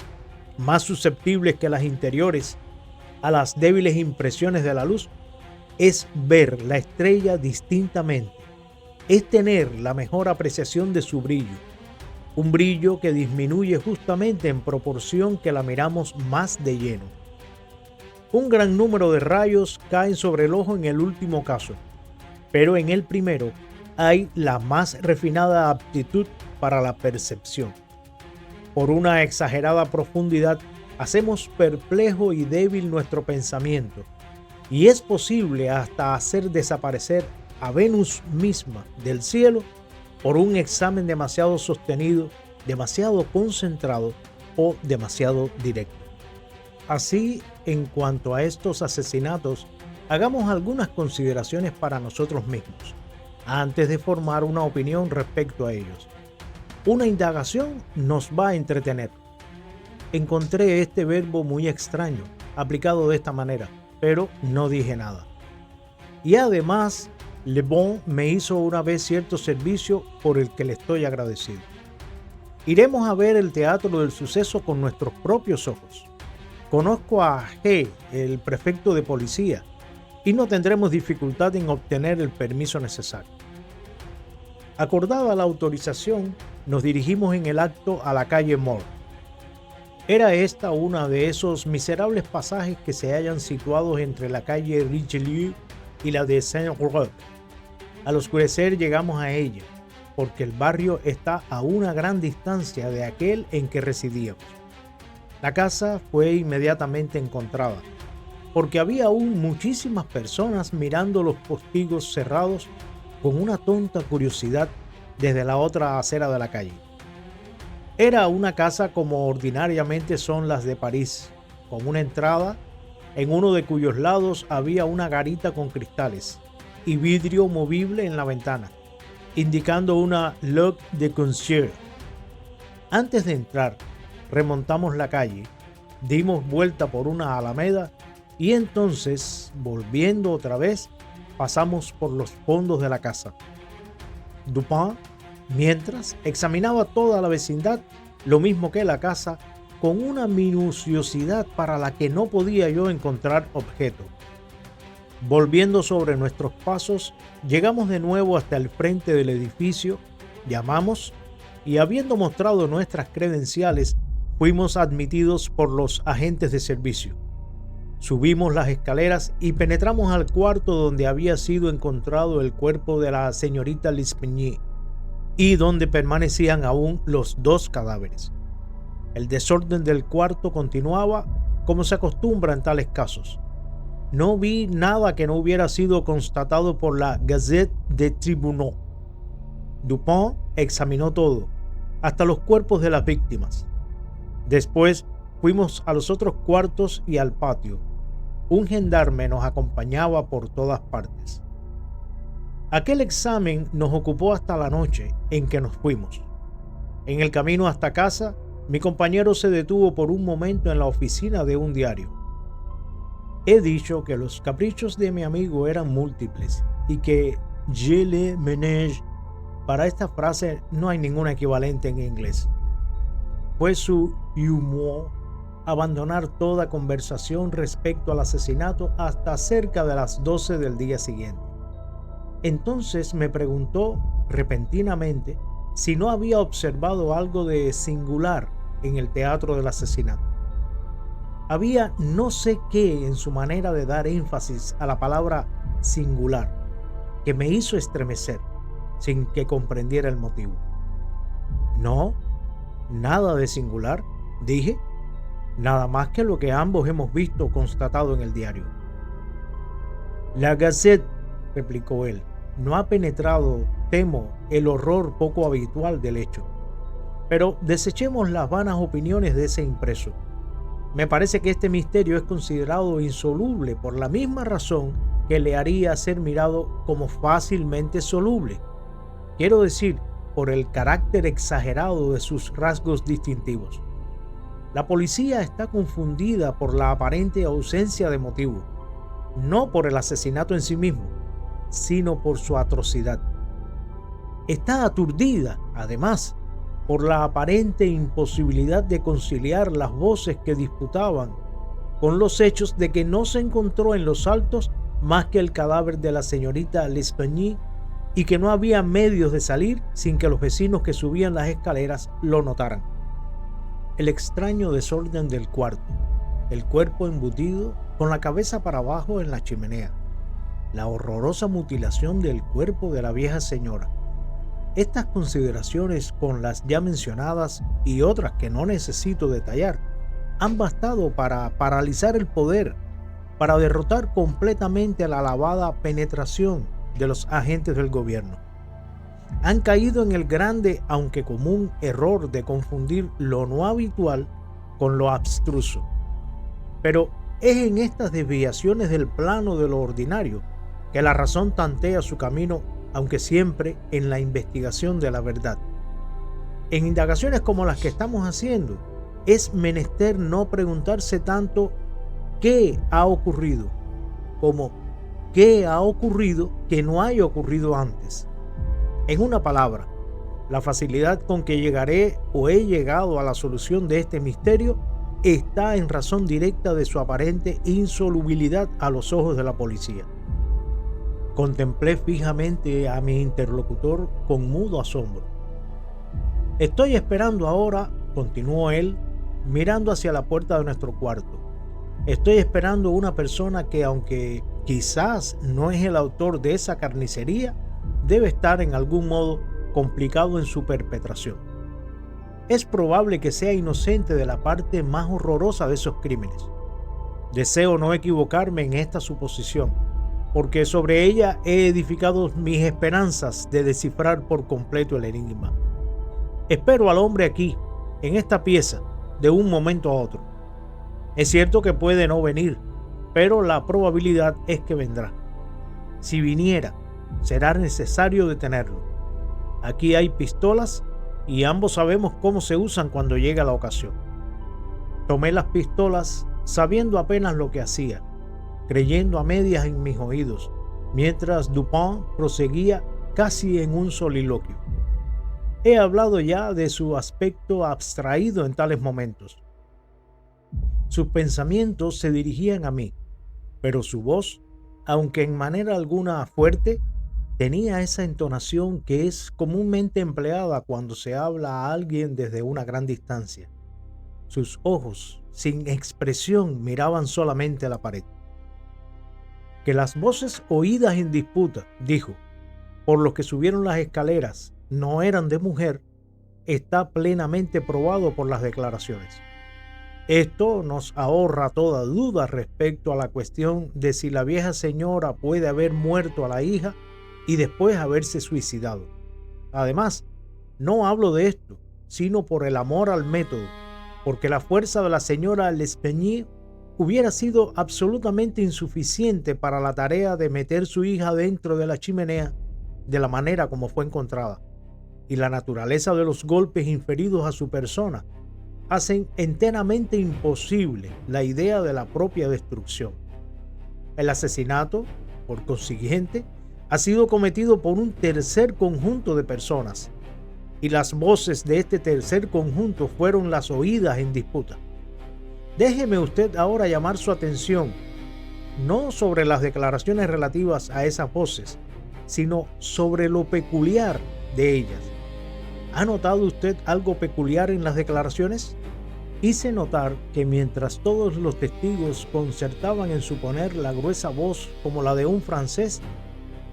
A: más susceptibles que las interiores a las débiles impresiones de la luz, es ver la estrella distintamente, es tener la mejor apreciación de su brillo, un brillo que disminuye justamente en proporción que la miramos más de lleno. Un gran número de rayos caen sobre el ojo en el último caso, pero en el primero hay la más refinada aptitud para la percepción. Por una exagerada profundidad hacemos perplejo y débil nuestro pensamiento, y es posible hasta hacer desaparecer a Venus misma del cielo por un examen demasiado sostenido, demasiado concentrado o demasiado directo. Así, en cuanto a estos asesinatos, hagamos algunas consideraciones para nosotros mismos, antes de formar una opinión respecto a ellos. Una indagación nos va a entretener. Encontré este verbo muy extraño, aplicado de esta manera, pero no dije nada. Y además, Le Bon me hizo una vez cierto servicio por el que le estoy agradecido. Iremos a ver el teatro del suceso con nuestros propios ojos. Conozco a G, el prefecto de policía, y no tendremos dificultad en obtener el permiso necesario. Acordada la autorización, nos dirigimos en el acto a la calle Morgue. Era esta una de esos miserables pasajes que se hallan situados entre la calle Richelieu y la de Saint-Roch. Al oscurecer llegamos a ella, porque el barrio está a una gran distancia de aquel en que residíamos. La casa fue inmediatamente encontrada, porque había aún muchísimas personas mirando los postigos cerrados con una tonta curiosidad desde la otra acera de la calle. Era una casa como ordinariamente son las de París, con una entrada, en uno de cuyos lados había una garita con cristales y vidrio movible en la ventana, indicando una loge de concierge. Antes de entrar, remontamos la calle, dimos vuelta por una alameda y entonces, volviendo otra vez, pasamos por los fondos de la casa. Dupin, mientras, examinaba toda la vecindad, lo mismo que la casa, con una minuciosidad para la que no podía yo encontrar objeto. Volviendo sobre nuestros pasos, llegamos de nuevo hasta el frente del edificio, llamamos y, habiendo mostrado nuestras credenciales, fuimos admitidos por los agentes de servicio. Subimos las escaleras y penetramos al cuarto donde había sido encontrado el cuerpo de la señorita L'Espanaye y donde permanecían aún los dos cadáveres. El desorden del cuarto continuaba como se acostumbra en tales casos. No vi nada que no hubiera sido constatado por la Gazette des Tribunaux. Dupin examinó todo, hasta los cuerpos de las víctimas. Después fuimos a los otros cuartos y al patio. Un gendarme nos acompañaba por todas partes. Aquel examen nos ocupó hasta la noche en que nos fuimos. En el camino hasta casa, mi compañero se detuvo por un momento en la oficina de un diario. He dicho que los caprichos de mi amigo eran múltiples y que je le ménage, para esta frase no hay ningún equivalente en inglés. Fue su humour abandonar toda conversación respecto al asesinato hasta cerca de las 12 del día siguiente. Entonces me preguntó repentinamente si no había observado algo de singular en el teatro del asesinato. Había no sé qué en su manera de dar énfasis a la palabra singular que me hizo estremecer sin que comprendiera el motivo. No, nada de singular, dije, nada más que lo que ambos hemos visto constatado en el diario. La Gazette, replicó él, no ha penetrado, temo, el horror poco habitual del hecho. Pero desechemos las vanas opiniones de ese impreso. Me parece que este misterio es considerado insoluble por la misma razón que le haría ser mirado como fácilmente soluble. Quiero decir, por el carácter exagerado de sus rasgos distintivos. La policía está confundida por la aparente ausencia de motivo, no por el asesinato en sí mismo, sino por su atrocidad. Está aturdida, además, por la aparente imposibilidad de conciliar las voces que disputaban con los hechos de que no se encontró en los altos más que el cadáver de la señorita L'Espanaye y que no había medios de salir sin que los vecinos que subían las escaleras lo notaran. El extraño desorden del cuarto, el cuerpo embutido con la cabeza para abajo en la chimenea, la horrorosa mutilación del cuerpo de la vieja señora. Estas consideraciones, con las ya mencionadas y otras que no necesito detallar, han bastado para paralizar el poder, para derrotar completamente la alabada penetración de los agentes del gobierno. Han caído en el grande, aunque común, error de confundir lo no habitual con lo abstruso. Pero es en estas desviaciones del plano de lo ordinario que la razón tantea su camino, aunque siempre en la investigación de la verdad. En indagaciones como las que estamos haciendo, es menester no preguntarse tanto qué ha ocurrido, como qué ha ocurrido que no haya ocurrido antes. En una palabra, la facilidad con que llegaré o he llegado a la solución de este misterio está en razón directa de su aparente insolubilidad a los ojos de la policía. Contemplé fijamente a mi interlocutor con mudo asombro. Estoy esperando ahora, continuó él, mirando hacia la puerta de nuestro cuarto. Estoy esperando una persona que, aunque quizás no es el autor de esa carnicería, debe estar en algún modo complicado en su perpetración. Es probable que sea inocente de la parte más horrorosa de esos crímenes. Deseo no equivocarme en esta suposición, porque sobre ella he edificado mis esperanzas de descifrar por completo el enigma. Espero al hombre aquí, en esta pieza, de un momento a otro. Es cierto que puede no venir, pero la probabilidad es que vendrá. Si viniera, será necesario detenerlo. Aquí hay pistolas y ambos sabemos cómo se usan cuando llega la ocasión. Tomé las pistolas sabiendo apenas lo que hacía, creyendo a medias en mis oídos, mientras Dupin proseguía casi en un soliloquio. He hablado ya de su aspecto abstraído en tales momentos. Sus pensamientos se dirigían a mí, pero su voz, aunque en manera alguna fuerte, tenía esa entonación que es comúnmente empleada cuando se habla a alguien desde una gran distancia. Sus ojos, sin expresión, miraban solamente a la pared. Que las voces oídas en disputa, dijo, por los que subieron las escaleras, no eran de mujer, está plenamente probado por las declaraciones. Esto nos ahorra toda duda respecto a la cuestión de si la vieja señora puede haber muerto a la hija y después haberse suicidado. Además, no hablo de esto, sino por el amor al método, porque la fuerza de la señora L'Espanaye hubiera sido absolutamente insuficiente para la tarea de meter su hija dentro de la chimenea de la manera como fue encontrada, y la naturaleza de los golpes inferidos a su persona hacen enteramente imposible la idea de la propia destrucción. El asesinato, por consiguiente, ha sido cometido por un tercer conjunto de personas, y las voces de este tercer conjunto fueron las oídas en disputa. Déjeme usted ahora llamar su atención, no sobre las declaraciones relativas a esas voces, sino sobre lo peculiar de ellas. ¿Ha notado usted algo peculiar en las declaraciones? Hice notar que mientras todos los testigos concertaban en suponer la gruesa voz como la de un francés,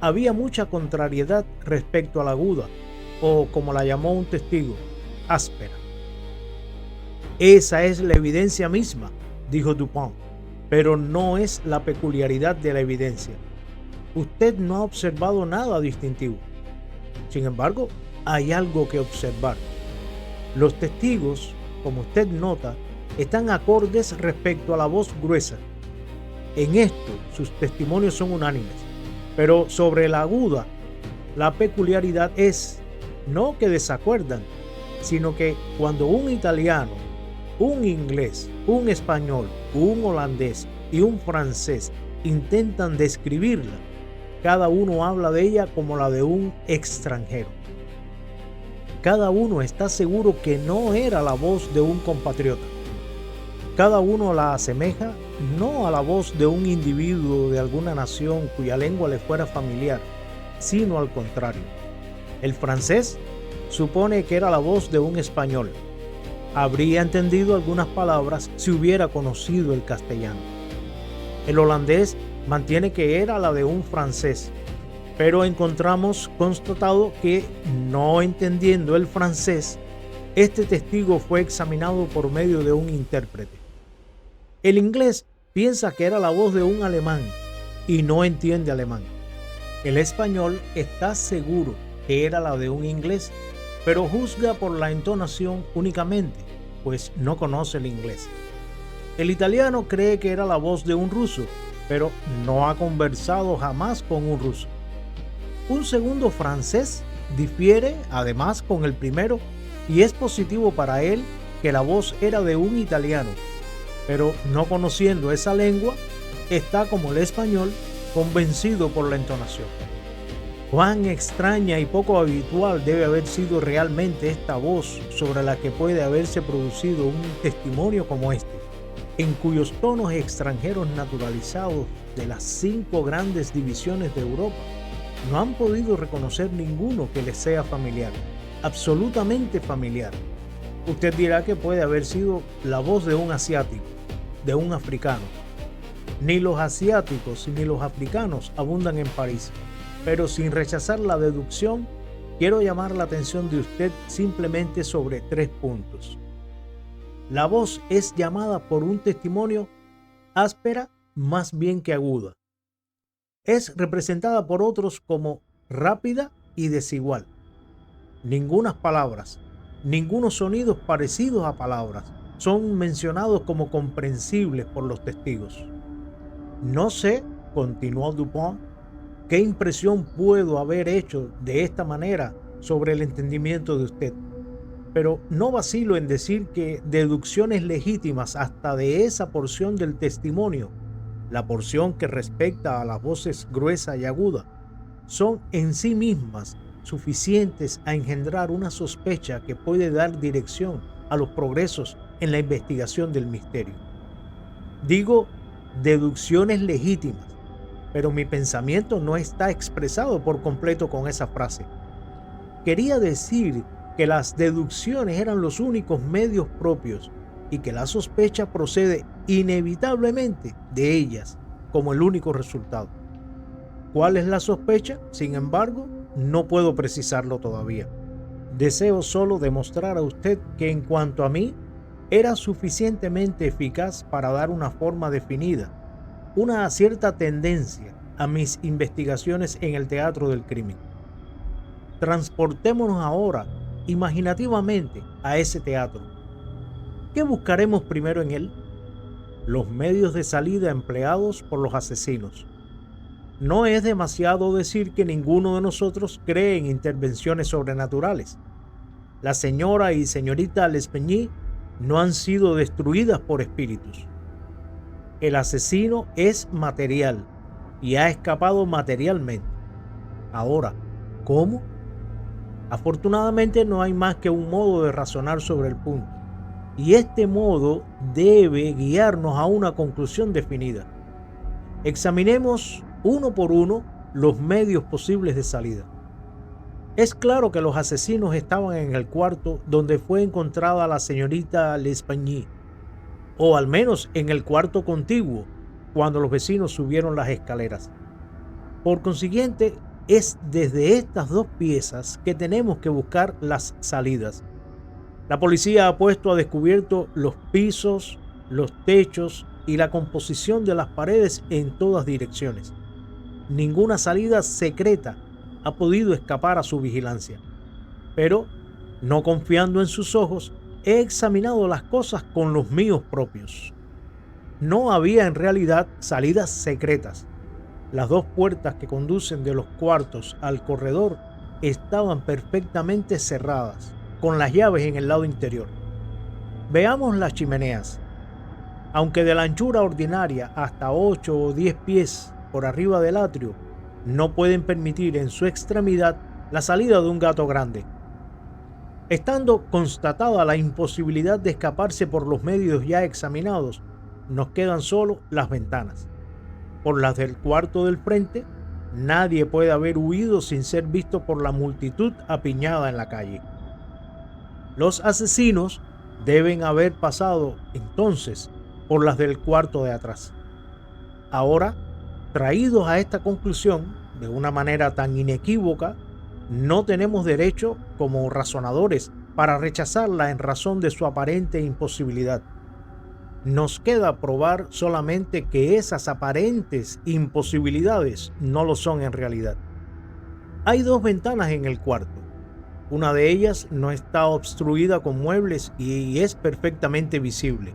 A: había mucha contrariedad respecto a la aguda, o como la llamó un testigo, áspera. Esa es la evidencia misma, dijo Dupin, pero no es la peculiaridad de la evidencia. Usted no ha observado nada distintivo. Sin embargo, hay algo que observar. Los testigos, como usted nota, están acordes respecto a la voz gruesa. En esto, sus testimonios son unánimes. Pero sobre la aguda, la peculiaridad es no que desacuerdan, sino que cuando un italiano, un inglés, un español, un holandés y un francés intentan describirla, cada uno habla de ella como la de un extranjero. Cada uno está seguro que no era la voz de un compatriota. Cada uno la asemeja no a la voz de un individuo de alguna nación cuya lengua le fuera familiar, sino al contrario. El francés supone que era la voz de un español. Habría entendido algunas palabras si hubiera conocido el castellano. El holandés mantiene que era la de un francés, pero encontramos constatado que, no entendiendo el francés, este testigo fue examinado por medio de un intérprete. El inglés piensa que era la voz de un alemán y no entiende alemán. El español está seguro que era la de un inglés, pero juzga por la entonación únicamente, pues no conoce el inglés. El italiano cree que era la voz de un ruso, pero no ha conversado jamás con un ruso. Un segundo francés difiere además con el primero y es positivo para él que la voz era de un italiano, pero no conociendo esa lengua, está como el español convencido por la entonación. Cuán extraña y poco habitual debe haber sido realmente esta voz sobre la que puede haberse producido un testimonio como este, en cuyos tonos extranjeros naturalizados de las 5 grandes divisiones de Europa no han podido reconocer ninguno que les sea familiar, absolutamente familiar. Usted dirá que puede haber sido la voz de un asiático, de un africano. Ni los asiáticos ni los africanos abundan en París, pero sin rechazar la deducción, quiero llamar la atención de usted simplemente sobre 3 puntos. La voz es llamada por un testimonio áspera más bien que aguda. Es representada por otros como rápida y desigual. Ningunas palabras, ningunos sonidos parecidos a palabras son mencionados como comprensibles por los testigos. No sé, continuó Dupin, qué impresión puedo haber hecho de esta manera sobre el entendimiento de usted, pero no vacilo en decir que deducciones legítimas hasta de esa porción del testimonio la porción que respecta a las voces gruesa y aguda, son en sí mismas suficientes a engendrar una sospecha que puede dar dirección a los progresos en la investigación del misterio. Digo deducciones legítimas, pero mi pensamiento no está expresado por completo con esa frase. Quería decir que las deducciones eran los únicos medios propios y que la sospecha procede inevitablemente de ellas como el único resultado. ¿Cuál es la sospecha? Sin embargo, no puedo precisarlo todavía. Deseo solo demostrar a usted que en cuanto a mí, era suficientemente eficaz para dar una forma definida, una cierta tendencia a mis investigaciones en el teatro del crimen. Transportémonos ahora imaginativamente a ese teatro. ¿Qué buscaremos primero en él? Los medios de salida empleados por los asesinos. No es demasiado decir que ninguno de nosotros cree en intervenciones sobrenaturales. La señora y señorita L'Espanaye no han sido destruidas por espíritus. El asesino es material y ha escapado materialmente. Ahora, ¿cómo? Afortunadamente no hay más que un modo de razonar sobre el punto, y este modo debe guiarnos a una conclusión definida. Examinemos uno por uno los medios posibles de salida. Es claro que los asesinos estaban en el cuarto donde fue encontrada la señorita L'Espanaye, o al menos en el cuarto contiguo, cuando los vecinos subieron las escaleras. Por consiguiente, es desde estas dos piezas que tenemos que buscar las salidas. La policía ha puesto a descubierto los pisos, los techos y la composición de las paredes en todas direcciones. Ninguna salida secreta ha podido escapar a su vigilancia. Pero, no confiando en sus ojos, he examinado las cosas con los míos propios. No había en realidad salidas secretas. Las dos puertas que conducen de los cuartos al corredor estaban perfectamente cerradas, con las llaves en el lado interior. Veamos las chimeneas. Aunque de la anchura ordinaria hasta 8 o 10 pies por arriba del atrio, no pueden permitir en su extremidad la salida de un gato grande. Estando constatada la imposibilidad de escaparse por los medios ya examinados, nos quedan solo las ventanas. Por las del cuarto del frente, nadie puede haber huido sin ser visto por la multitud apiñada en la calle. Los asesinos deben haber pasado entonces por las del cuarto de atrás. Ahora, traídos a esta conclusión de una manera tan inequívoca, no tenemos derecho como razonadores para rechazarla en razón de su aparente imposibilidad. Nos queda probar solamente que esas aparentes imposibilidades no lo son en realidad. Hay dos ventanas en el cuarto. Una de ellas no está obstruida con muebles y es perfectamente visible.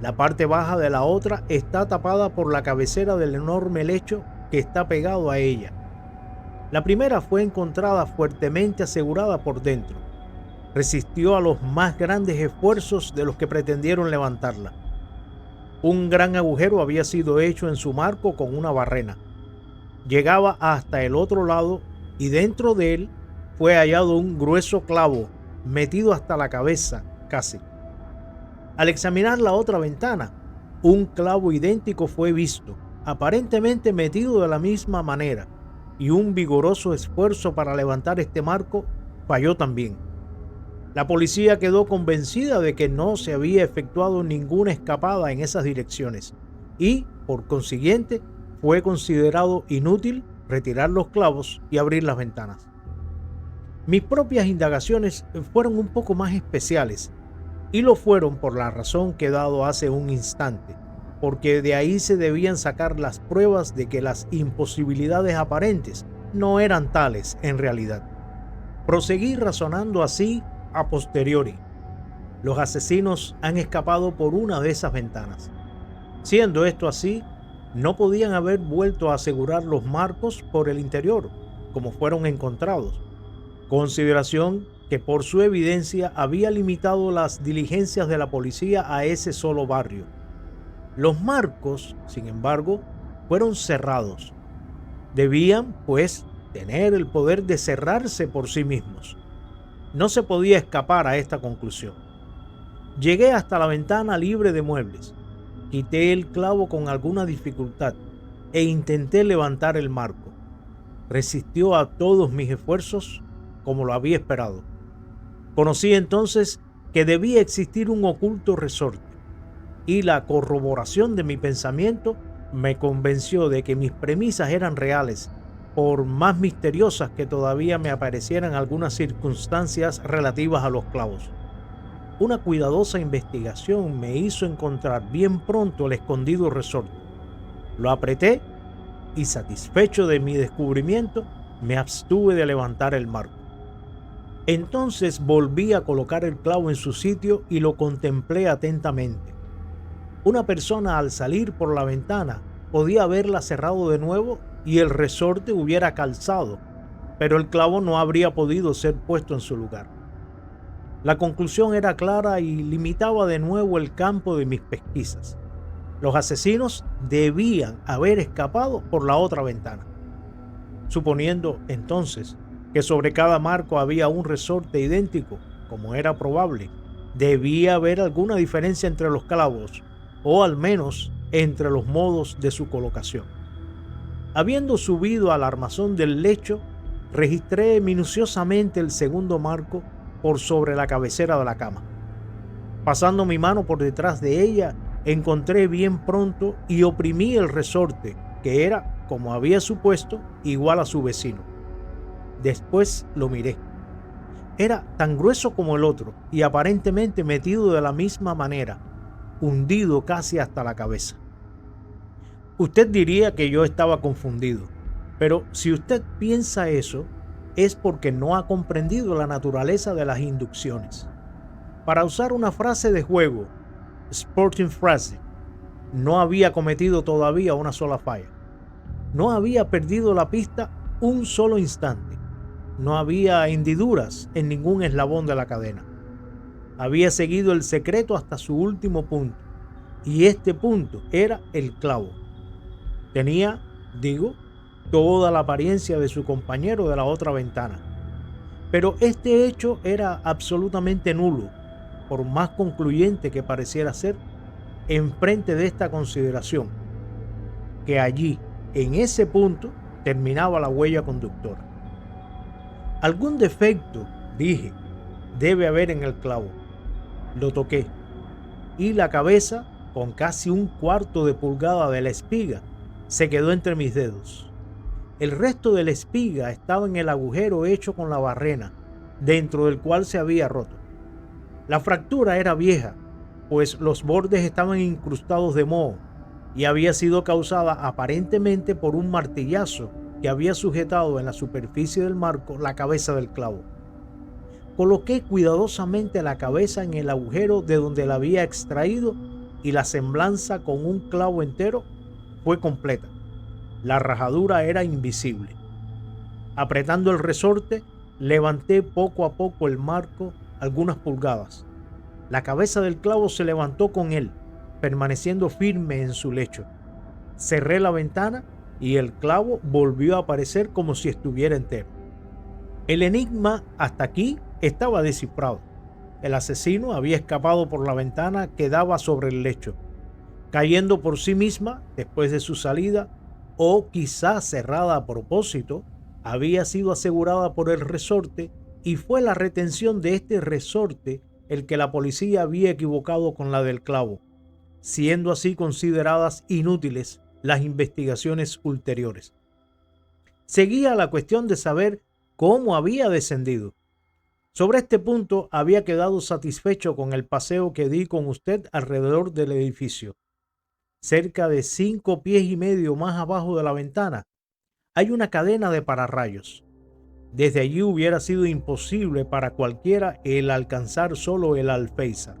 A: La parte baja de la otra está tapada por la cabecera del enorme lecho que está pegado a ella. La primera fue encontrada fuertemente asegurada por dentro. Resistió a los más grandes esfuerzos de los que pretendieron levantarla. Un gran agujero había sido hecho en su marco con una barrena. Llegaba hasta el otro lado y dentro de él fue hallado un grueso clavo metido hasta la cabeza, casi. Al examinar la otra ventana, un clavo idéntico fue visto, aparentemente metido de la misma manera, y un vigoroso esfuerzo para levantar este marco falló también. La policía quedó convencida de que no se había efectuado ninguna escapada en esas direcciones y, por consiguiente, fue considerado inútil retirar los clavos y abrir las ventanas. Mis propias indagaciones fueron un poco más especiales y lo fueron por la razón que he dado hace un instante, porque de ahí se debían sacar las pruebas de que las imposibilidades aparentes no eran tales en realidad. Proseguí razonando así a posteriori. Los asesinos han escapado por una de esas ventanas. Siendo esto así, no podían haber vuelto a asegurar los marcos por el interior, como fueron encontrados, consideración que por su evidencia había limitado las diligencias de la policía a ese solo barrio. Los marcos, sin embargo, fueron cerrados. Debían, pues, tener el poder de cerrarse por sí mismos. No se podía escapar a esta conclusión. Llegué hasta la ventana libre de muebles. Quité el clavo con alguna dificultad e intenté levantar el marco. Resistió a todos mis esfuerzos como lo había esperado. Conocí entonces que debía existir un oculto resorte, y la corroboración de mi pensamiento me convenció de que mis premisas eran reales, por más misteriosas que todavía me aparecieran algunas circunstancias relativas a los clavos. Una cuidadosa investigación me hizo encontrar bien pronto el escondido resorte. Lo apreté y, satisfecho de mi descubrimiento, me abstuve de levantar el marco. Entonces volví a colocar el clavo en su sitio y lo contemplé atentamente. Una persona, al salir por la ventana, podía haberla cerrado de nuevo y el resorte hubiera calzado, pero el clavo no habría podido ser puesto en su lugar. La conclusión era clara y limitaba de nuevo el campo de mis pesquisas. Los asesinos debían haber escapado por la otra ventana. Suponiendo entonces que sobre cada marco había un resorte idéntico, como era probable, debía haber alguna diferencia entre los clavos, o al menos entre los modos de su colocación. Habiendo subido al armazón del lecho, registré minuciosamente el segundo marco por sobre la cabecera de la cama. Pasando mi mano por detrás de ella, encontré bien pronto y oprimí el resorte, que era, como había supuesto, igual a su vecino. Después lo miré. Era tan grueso como el otro y aparentemente metido de la misma manera, hundido casi hasta la cabeza. Usted diría que yo estaba confundido, pero si usted piensa eso, es porque no ha comprendido la naturaleza de las inducciones. Para usar una frase de juego, sporting phrase, no había cometido todavía una sola falla. No había perdido la pista un solo instante. No había hendiduras en ningún eslabón de la cadena. Había seguido el secreto hasta su último punto, y este punto era el clavo. Tenía, toda la apariencia de su compañero de la otra ventana. Pero este hecho era absolutamente nulo, por más concluyente que pareciera ser, enfrente de esta consideración, que allí, en ese punto, terminaba la huella conductora. Algún defecto, dije, debe haber en el clavo. Lo toqué, y la cabeza, con casi un cuarto de pulgada de la espiga, se quedó entre mis dedos. El resto de la espiga estaba en el agujero hecho con la barrena, dentro del cual se había roto. La fractura era vieja, pues los bordes estaban incrustados de moho y había sido causada aparentemente por un martillazo que había sujetado en la superficie del marco la cabeza del clavo. Coloqué cuidadosamente la cabeza en el agujero de donde la había extraído y la semblanza con un clavo entero fue completa. La rajadura era invisible. Apretando el resorte, levanté poco a poco el marco algunas pulgadas. La cabeza del clavo se levantó con él, permaneciendo firme en su lecho. Cerré la ventana y el clavo volvió a aparecer como si estuviera entero. El enigma hasta aquí estaba descifrado. El asesino había escapado por la ventana que daba sobre el lecho, cayendo por sí misma después de su salida, o quizá cerrada a propósito, había sido asegurada por el resorte y fue la retención de este resorte el que la policía había equivocado con la del clavo, siendo así consideradas inútiles las investigaciones ulteriores. Seguía la cuestión de saber cómo había descendido. Sobre este punto había quedado satisfecho con el paseo que di con usted alrededor del edificio. Cerca de 5 pies y medio más abajo de la ventana hay una cadena de pararrayos. Desde allí hubiera sido imposible para cualquiera el alcanzar solo el alféizar.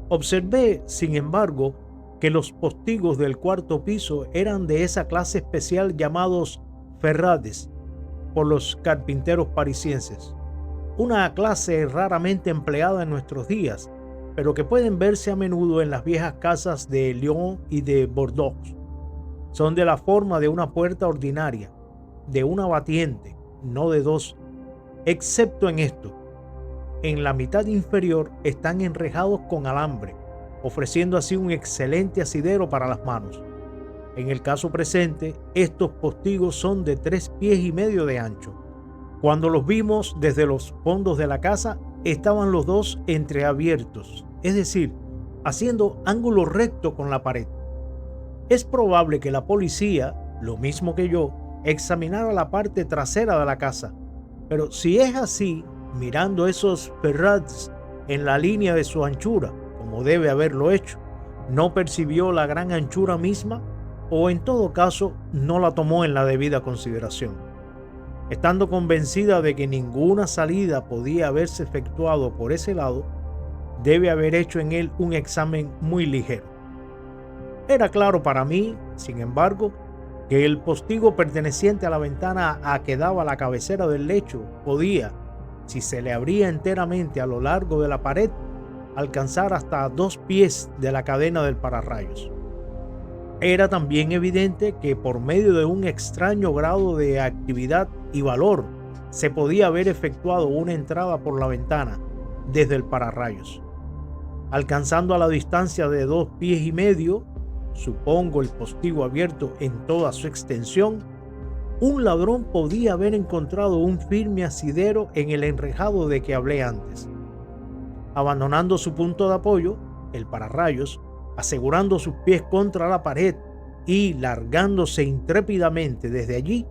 A: Observé, sin embargo, que los postigos del cuarto piso eran de esa clase especial llamados ferrades por los carpinteros parisienses, una clase raramente empleada en nuestros días, pero que pueden verse a menudo en las viejas casas de Lyon y de Bordeaux. Son de la forma de una puerta ordinaria, de una batiente, no de dos, excepto en esto: en la mitad inferior están enrejados con alambre, ofreciendo así un excelente asidero para las manos. En el caso presente, estos postigos son de 3,5 pies de ancho. Cuando los vimos desde los fondos de la casa, estaban los dos entreabiertos, es decir, haciendo ángulo recto con la pared. Es probable que la policía, lo mismo que yo, examinara la parte trasera de la casa, pero si es así, mirando esos ferrats en la línea de su anchura, como debe haberlo hecho, ¿no percibió la gran anchura misma? O en todo caso, no la tomó en la debida consideración. Estando convencida de que ninguna salida podía haberse efectuado por ese lado, debe haber hecho en él un examen muy ligero. Era claro para mí, sin embargo, que el postigo perteneciente a la ventana a que daba la cabecera del lecho podía, si se le abría enteramente a lo largo de la pared, alcanzar hasta 2 pies de la cadena del pararrayos. Era también evidente que por medio de un extraño grado de actividad y valor se podía haber efectuado una entrada por la ventana desde el pararrayos. Alcanzando a la distancia de 2,5 pies, supongo el postigo abierto en toda su extensión, un ladrón podía haber encontrado un firme asidero en el enrejado de que hablé antes. Abandonando su punto de apoyo, el pararrayos, asegurando sus pies contra la pared y largándose intrépidamente desde allí,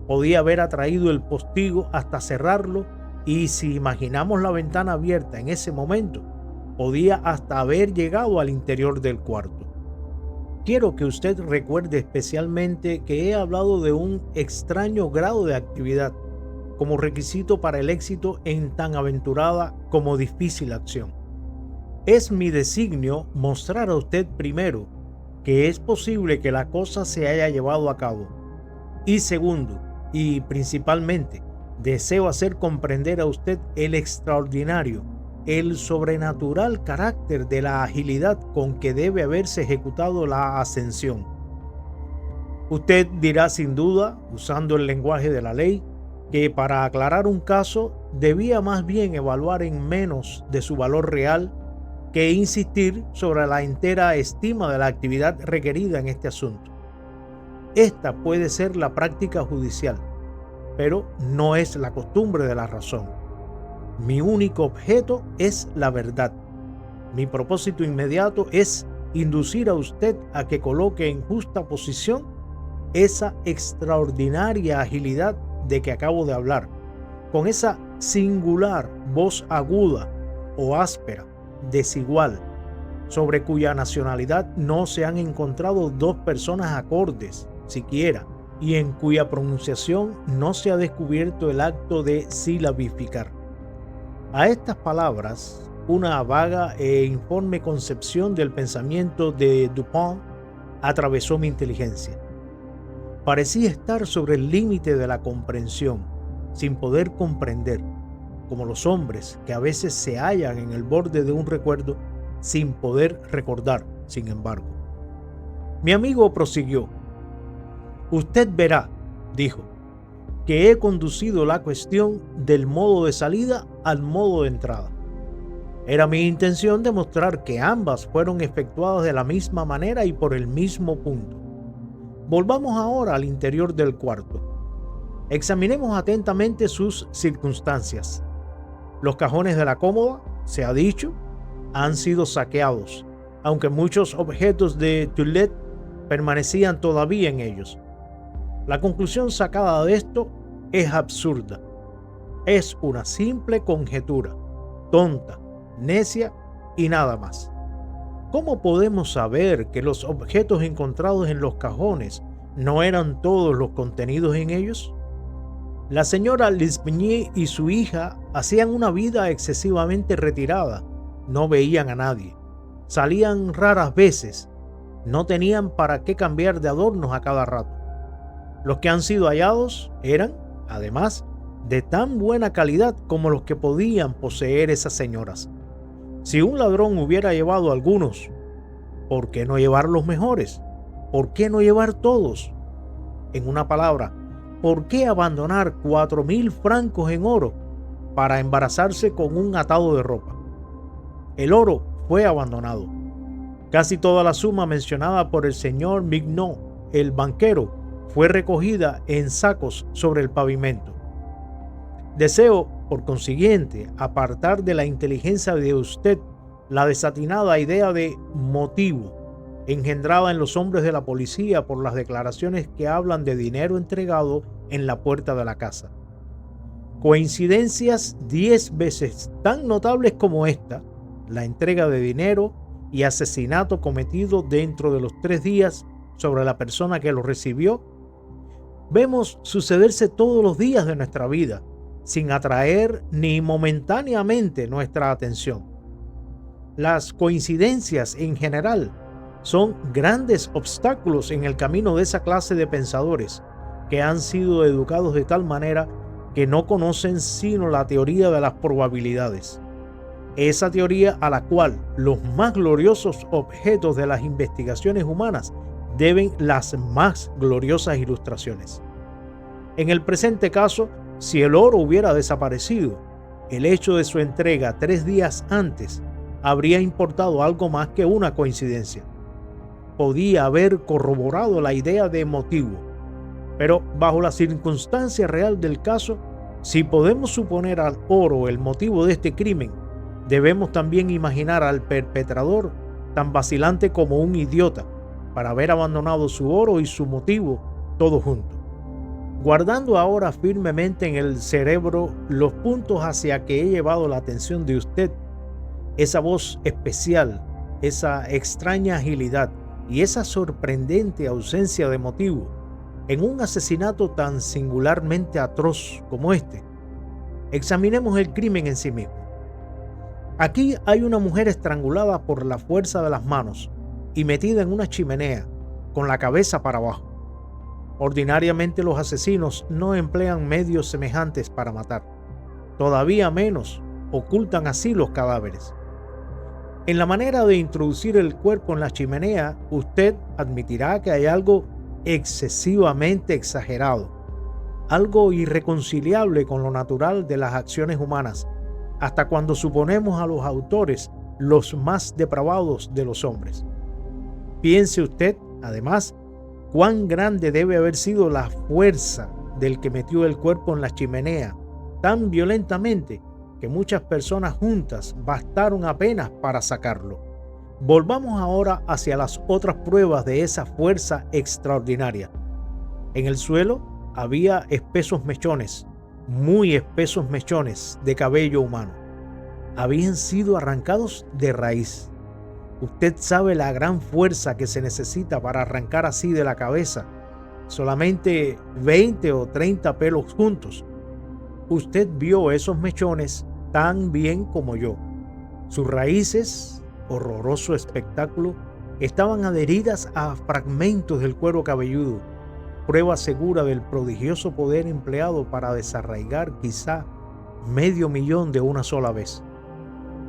A: podía haber atraído el postigo hasta cerrarlo, y si imaginamos la ventana abierta en ese momento, podía hasta haber llegado al interior del cuarto. Quiero que usted recuerde especialmente que he hablado de un extraño grado de actividad como requisito para el éxito en tan aventurada como difícil acción. Es mi designio mostrar a usted primero que es posible que la cosa se haya llevado a cabo, y segundo, y principalmente, deseo hacer comprender a usted el extraordinario, el sobrenatural carácter de la agilidad con que debe haberse ejecutado la ascensión. Usted dirá sin duda, usando el lenguaje de la ley, que para aclarar un caso debía más bien evaluar en menos de su valor real que insistir sobre la entera estima de la actividad requerida en este asunto. Esta puede ser la práctica judicial, pero no es la costumbre de la razón. Mi único objeto es la verdad. Mi propósito inmediato es inducir a usted a que coloque en justa posición esa extraordinaria agilidad de que acabo de hablar, con esa singular voz aguda o áspera, desigual, sobre cuya nacionalidad no se han encontrado dos personas acordes siquiera, y en cuya pronunciación no se ha descubierto el acto de silabificar. A estas palabras, una vaga e informe concepción del pensamiento de Dupont atravesó mi inteligencia. Parecía estar sobre el límite de la comprensión, sin poder comprender, como los hombres que a veces se hallan en el borde de un recuerdo sin poder recordar, sin embargo. Mi amigo prosiguió. Usted verá, dijo, que he conducido la cuestión del modo de salida al modo de entrada. Era mi intención demostrar que ambas fueron efectuadas de la misma manera y por el mismo punto. Volvamos ahora al interior del cuarto. Examinemos atentamente sus circunstancias. Los cajones de la cómoda, se ha dicho, han sido saqueados, aunque muchos objetos de toilette permanecían todavía en ellos. La conclusión sacada de esto es absurda. Es una simple conjetura, tonta, necia y nada más. ¿Cómo podemos saber que los objetos encontrados en los cajones no eran todos los contenidos en ellos? La señora L'Espanaye y su hija hacían una vida excesivamente retirada, no veían a nadie, salían raras veces, no tenían para qué cambiar de adornos a cada rato. Los que han sido hallados eran, además, de tan buena calidad como los que podían poseer esas señoras. Si un ladrón hubiera llevado algunos, ¿por qué no llevar los mejores? ¿Por qué no llevar todos? En una palabra, ¿por qué abandonar 4.000 francos en oro para embarazarse con un atado de ropa? El oro fue abandonado. Casi toda la suma mencionada por el señor Mignot, el banquero, fue recogida en sacos sobre el pavimento. Deseo, por consiguiente, apartar de la inteligencia de usted la desatinada idea de motivo engendrada en los hombres de la policía por las declaraciones que hablan de dinero entregado en la puerta de la casa. Coincidencias 10 veces tan notables como esta, la entrega de dinero y asesinato cometido dentro de los 3 días sobre la persona que lo recibió, vemos sucederse todos los días de nuestra vida, sin atraer ni momentáneamente nuestra atención. Las coincidencias en general son grandes obstáculos en el camino de esa clase de pensadores que han sido educados de tal manera que no conocen sino la teoría de las probabilidades. Esa teoría a la cual los más gloriosos objetos de las investigaciones humanas deben las más gloriosas ilustraciones. En el presente caso, si el oro hubiera desaparecido, el hecho de su entrega 3 días antes habría importado algo más que una coincidencia. Podía haber corroborado la idea de motivo, pero bajo la circunstancia real del caso, si podemos suponer al oro el motivo de este crimen, debemos también imaginar al perpetrador tan vacilante como un idiota para haber abandonado su oro y su motivo todo junto. Guardando ahora firmemente en el cerebro los puntos hacia que he llevado la atención de usted, esa voz especial, esa extraña agilidad y esa sorprendente ausencia de motivo en un asesinato tan singularmente atroz como este, examinemos el crimen en sí mismo. Aquí hay una mujer estrangulada por la fuerza de las manos y metida en una chimenea con la cabeza para abajo. Ordinariamente los asesinos no emplean medios semejantes para matar. Todavía menos ocultan así los cadáveres. En la manera de introducir el cuerpo en la chimenea, usted admitirá que hay algo excesivamente exagerado, algo irreconciliable con lo natural de las acciones humanas, hasta cuando suponemos a los autores los más depravados de los hombres. Piense usted, además, cuán grande debe haber sido la fuerza del que metió el cuerpo en la chimenea tan violentamente que muchas personas juntas bastaron apenas para sacarlo. Volvamos ahora hacia las otras pruebas de esa fuerza extraordinaria. En el suelo había espesos mechones, muy espesos mechones de cabello humano. Habían sido arrancados de raíz. Usted sabe la gran fuerza que se necesita para arrancar así de la cabeza solamente 20 o 30 pelos juntos. Usted vio esos mechones tan bien como yo. Sus raíces, horroroso espectáculo, estaban adheridas a fragmentos del cuero cabelludo, prueba segura del prodigioso poder empleado para desarraigar quizá 500.000 de una sola vez.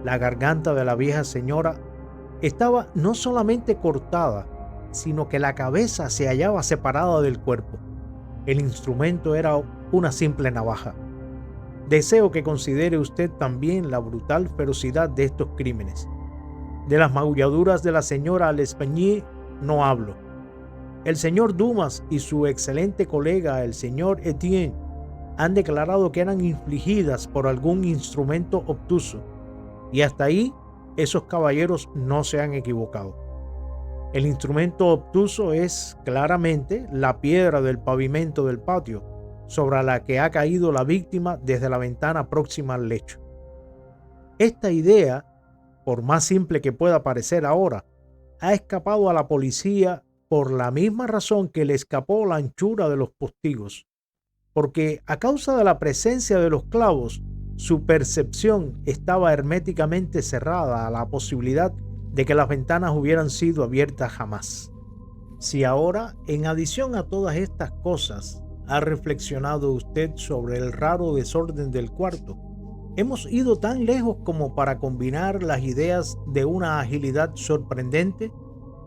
A: La garganta de la vieja señora estaba no solamente cortada, sino que la cabeza se hallaba separada del cuerpo. El instrumento era una simple navaja. Deseo que considere usted también la brutal ferocidad de estos crímenes. De las magulladuras de la señora L'Espanaye no hablo. El señor Dumas y su excelente colega, el señor Etienne, han declarado que eran infligidas por algún instrumento obtuso, y hasta ahí esos caballeros no se han equivocado. El instrumento obtuso es claramente la piedra del pavimento del patio, sobre la que ha caído la víctima desde la ventana próxima al lecho. Esta idea, por más simple que pueda parecer ahora, ha escapado a la policía por la misma razón que le escapó la anchura de los postigos, porque a causa de la presencia de los clavos, su percepción estaba herméticamente cerrada a la posibilidad de que las ventanas hubieran sido abiertas jamás. Si ahora, en adición a todas estas cosas, ¿ha reflexionado usted sobre el raro desorden del cuarto, Hemos ido tan lejos como para combinar las ideas de una agilidad sorprendente,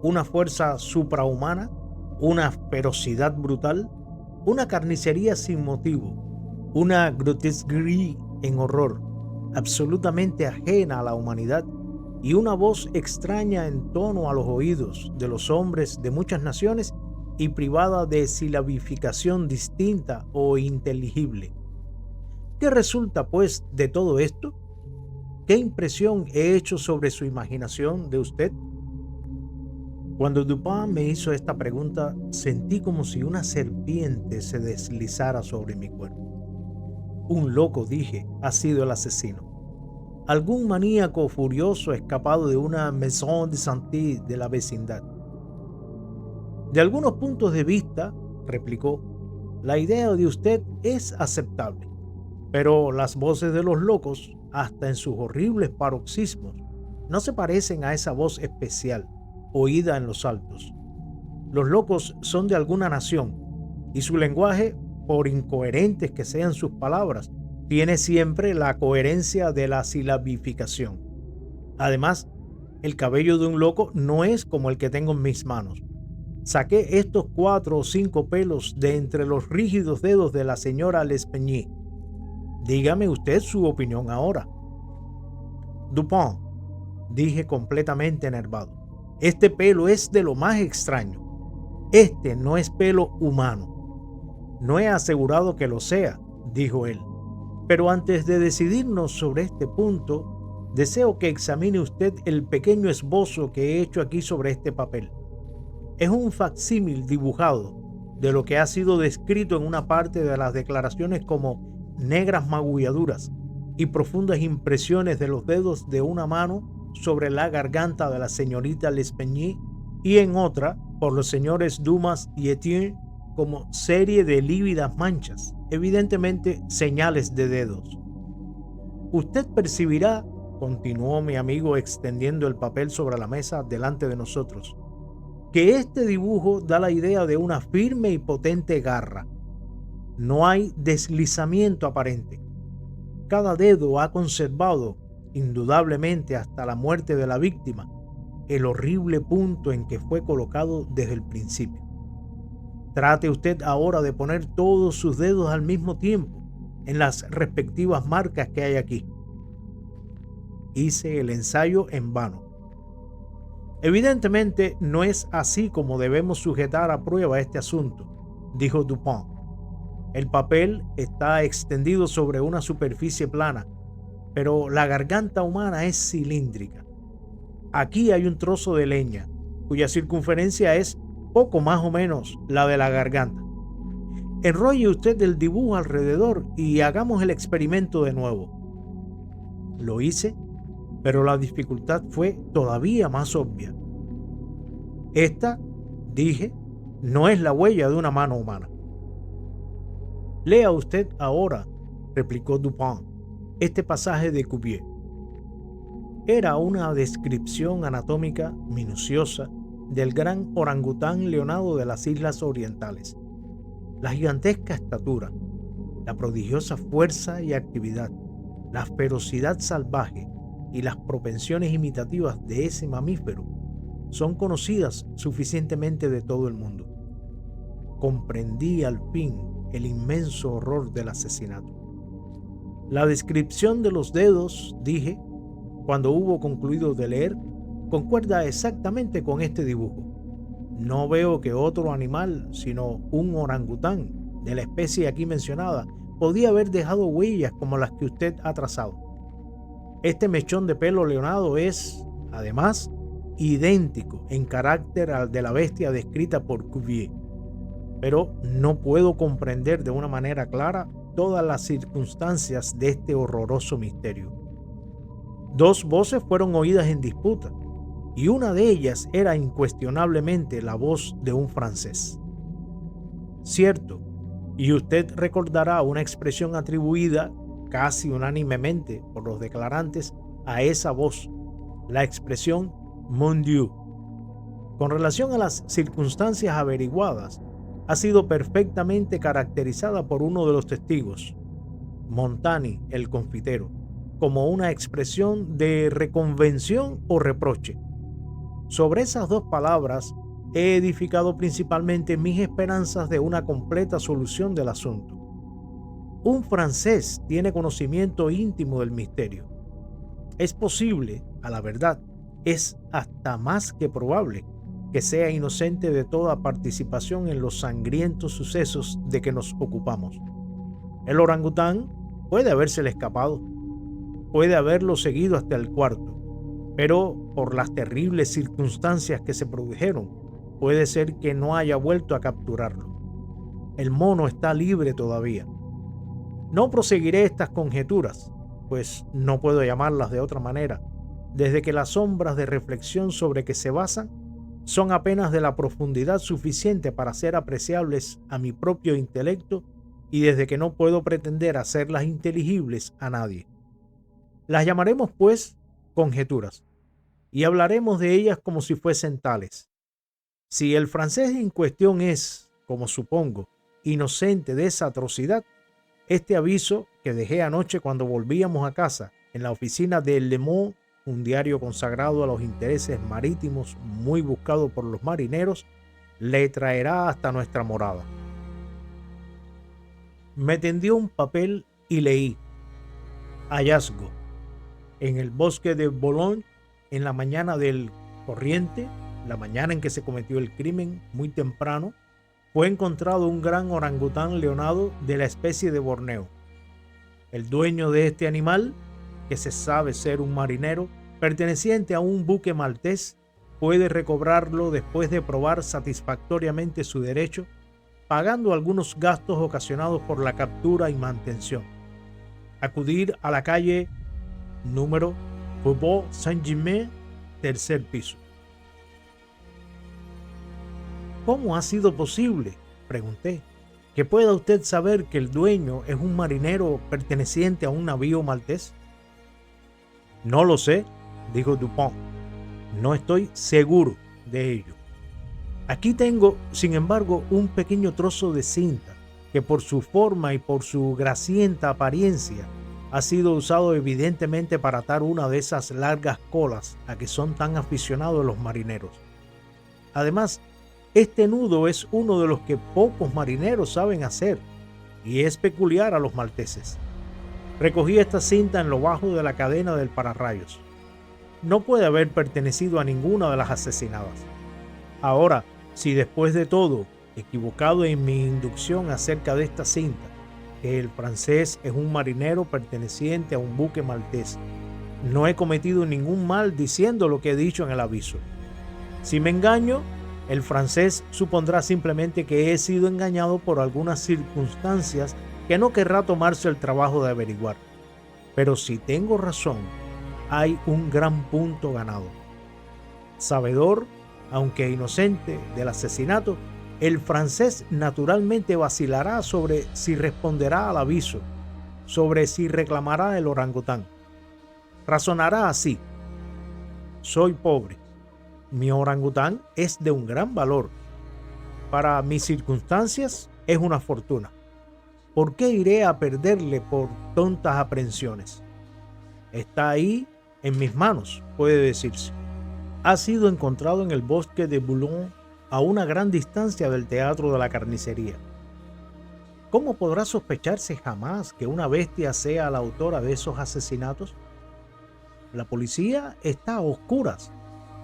A: una fuerza suprahumana, una ferocidad brutal, una carnicería sin motivo, una grotesquerie en horror, absolutamente ajena a la humanidad, y una voz extraña en tono a los oídos de los hombres de muchas naciones y privada de silabificación distinta o inteligible. ¿Qué resulta, pues, de todo esto? ¿Qué impresión he hecho sobre su imaginación de usted? Cuando Dupin me hizo esta pregunta, sentí como si una serpiente se deslizara sobre mi cuerpo. Un loco, dije, ha sido el asesino. Algún maníaco furioso escapado de una maison de santé de la vecindad. De algunos puntos de vista, replicó, la idea de usted es aceptable, pero las voces de los locos, hasta en sus horribles paroxismos, no se parecen a esa voz especial, oída en los altos. Los locos son de alguna nación, y su lenguaje, por incoherentes que sean sus palabras, tiene siempre la coherencia de la silabificación. Además, el cabello de un loco no es como el que tengo en mis manos. Saqué estos 4 o 5 pelos de entre los rígidos dedos de la señora L'Espanaye. Dígame usted su opinión ahora. Dupin, dije completamente enervado, este pelo es de lo más extraño. Este no es pelo humano. No he asegurado que lo sea, dijo él. Pero antes de decidirnos sobre este punto, deseo que examine usted el pequeño esbozo que he hecho aquí sobre este papel. Es un facsímil dibujado de lo que ha sido descrito en una parte de las declaraciones como negras magulladuras y profundas impresiones de los dedos de una mano sobre la garganta de la señorita L'Espanaye y en otra por los señores Dumas y Etienne como serie de lívidas manchas, evidentemente señales de dedos. Usted percibirá, continuó mi amigo extendiendo el papel sobre la mesa delante de nosotros, que este dibujo da la idea de una firme y potente garra. No hay deslizamiento aparente. Cada dedo ha conservado, indudablemente hasta la muerte de la víctima, el horrible punto en que fue colocado desde el principio. Trate usted ahora de poner todos sus dedos al mismo tiempo en las respectivas marcas que hay aquí. Hice el ensayo en vano. Evidentemente no es así como debemos sujetar a prueba este asunto, dijo Dupin. El papel está extendido sobre una superficie plana, pero la garganta humana es cilíndrica. Aquí hay un trozo de leña, cuya circunferencia es poco más o menos la de la garganta. Enrolle usted el dibujo alrededor y hagamos el experimento de nuevo. Lo hice, pero la dificultad fue todavía más obvia. Esta, dije, no es la huella de una mano humana. Lea usted ahora, replicó Dupin, este pasaje de Cuvier. Era una descripción anatómica minuciosa del gran orangután leonado de las Islas Orientales. La gigantesca estatura, la prodigiosa fuerza y actividad, la ferocidad salvaje y las propensiones imitativas de ese mamífero son conocidas suficientemente de todo el mundo. Comprendí al fin el inmenso horror del asesinato. La descripción de los dedos, dije, cuando hubo concluido de leer, concuerda exactamente con este dibujo. No veo que otro animal, sino un orangután de la especie aquí mencionada, podía haber dejado huellas como las que usted ha trazado. Este mechón de pelo leonado es, además, idéntico en carácter al de la bestia descrita por Cuvier. Pero no puedo comprender de una manera clara todas las circunstancias de este horroroso misterio. 2 voces fueron oídas en disputa, y una de ellas era incuestionablemente la voz de un francés. Cierto, y usted recordará una expresión atribuida casi unánimemente por los declarantes a esa voz, la expresión Mon Dieu. Con relación a las circunstancias averiguadas, ha sido perfectamente caracterizada por uno de los testigos, Montani, el confitero. como una expresión de reconvención o reproche. Sobre esas dos palabras he edificado principalmente mis esperanzas de una completa solución del asunto. Un francés tiene conocimiento íntimo del misterio. Es posible, a la verdad, es hasta más que probable que sea inocente de toda participación en los sangrientos sucesos de que nos ocupamos. El orangután puede habérsele escapado, puede haberlo seguido hasta el cuarto, pero por las terribles circunstancias que se produjeron, puede ser que no haya vuelto a capturarlo. El mono está libre todavía. No proseguiré estas conjeturas, pues no puedo llamarlas de otra manera, desde que las sombras de reflexión sobre que se basan son apenas de la profundidad suficiente para ser apreciables a mi propio intelecto y desde que no puedo pretender hacerlas inteligibles a nadie. Las llamaremos, pues, conjeturas, y hablaremos de ellas como si fuesen tales. Si el francés en cuestión es, como supongo, inocente de esa atrocidad, este aviso que dejé anoche cuando volvíamos a casa en la oficina de Le Monde, un diario consagrado a los intereses marítimos muy buscado por los marineros, le traerá hasta nuestra morada. Me tendió un papel y leí: hallazgo. En el bosque de Boulogne, en la mañana del corriente, la mañana en que se cometió el crimen, muy temprano, fue encontrado un gran orangután leonado de la especie de Borneo. El dueño de este animal, que se sabe ser un marinero, perteneciente a un buque maltés, puede recobrarlo después de probar satisfactoriamente su derecho, pagando algunos gastos ocasionados por la captura y mantención. Acudir a la calle número Faubourg Saint-Germain, tercer piso. ¿Cómo ha sido posible?, pregunté, que pueda usted saber que el dueño es un marinero perteneciente a un navío maltés. No lo sé, dijo Dupont. No estoy seguro de ello. Aquí tengo, sin embargo, un pequeño trozo de cinta que por su forma y por su grasienta apariencia ha sido usado evidentemente para atar una de esas largas colas a que son tan aficionados los marineros. Además, este nudo es uno de los que pocos marineros saben hacer y es peculiar a los malteses. Recogí esta cinta en lo bajo de la cadena del pararrayos. No puede haber pertenecido a ninguna de las asesinadas. Ahora, si después de todo, equivocado en mi inducción acerca de esta cinta, que el francés es un marinero perteneciente a un buque maltés, no he cometido ningún mal diciendo lo que he dicho en el aviso. Si me engaño, el francés supondrá simplemente que he sido engañado por algunas circunstancias que no querrá tomarse el trabajo de averiguar. Pero si tengo razón, hay un gran punto ganado. Sabedor, aunque inocente, del asesinato, el francés naturalmente vacilará sobre si responderá al aviso, sobre si reclamará el orangután. Razonará así: soy pobre, mi orangután es de un gran valor, para mis circunstancias es una fortuna. ¿Por qué iré a perderle por tontas aprensiones? Está ahí en mis manos, puede decirse. Ha sido encontrado en el bosque de Boulogne, a una gran distancia del teatro de la carnicería. ¿Cómo podrá sospecharse jamás que una bestia sea la autora de esos asesinatos? La policía está a oscuras,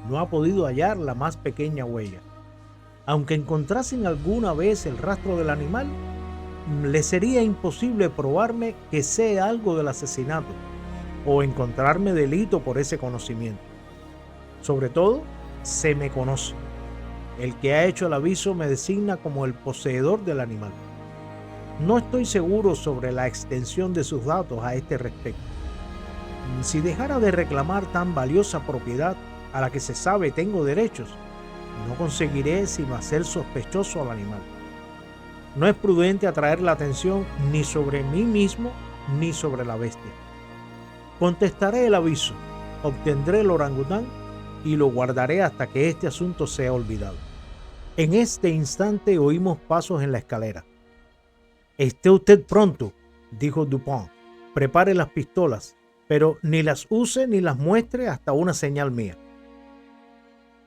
A: no ha podido hallar la más pequeña huella. Aunque encontrasen alguna vez el rastro del animal, le sería imposible probarme que sé algo del asesinato o encontrarme delito por ese conocimiento. Sobre todo, se me conoce. El que ha hecho el aviso me designa como el poseedor del animal. No estoy seguro sobre la extensión de sus datos a este respecto. Si dejara de reclamar tan valiosa propiedad a la que se sabe tengo derechos, no conseguiré sino hacer sospechoso al animal. No es prudente atraer la atención ni sobre mí mismo ni sobre la bestia. Contestaré el aviso, obtendré el orangután y lo guardaré hasta que este asunto sea olvidado. En este instante oímos pasos en la escalera. «Esté usted pronto», dijo Dupont. «Prepare las pistolas. pero ni las use ni las muestre hasta una señal mía.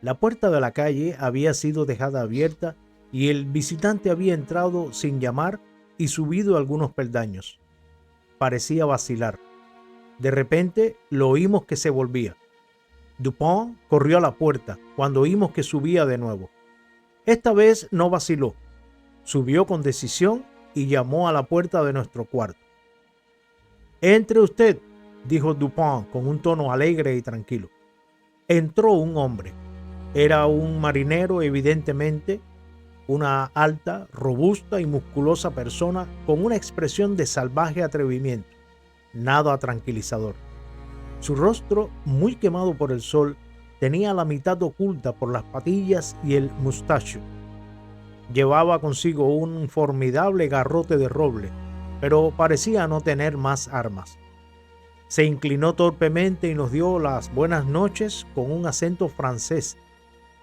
A: La puerta de la calle había sido dejada abierta y el visitante había entrado sin llamar y subido algunos peldaños. Parecía vacilar. De repente lo oímos que se volvía. Dupont corrió a la puerta cuando oímos que subía de nuevo. Esta vez no vaciló. Subió con decisión y llamó a la puerta de nuestro cuarto. «Entre usted», dijo Dupont con un tono alegre y tranquilo. Entró un hombre. Era un marinero, evidentemente, una alta, robusta y musculosa persona con una expresión de salvaje atrevimiento, nada tranquilizador. Su rostro, muy quemado por el sol, tenía la mitad oculta por las patillas y el mustacho. Llevaba consigo un formidable garrote de roble, pero parecía no tener más armas. Se inclinó torpemente y nos dio las buenas noches con un acento francés,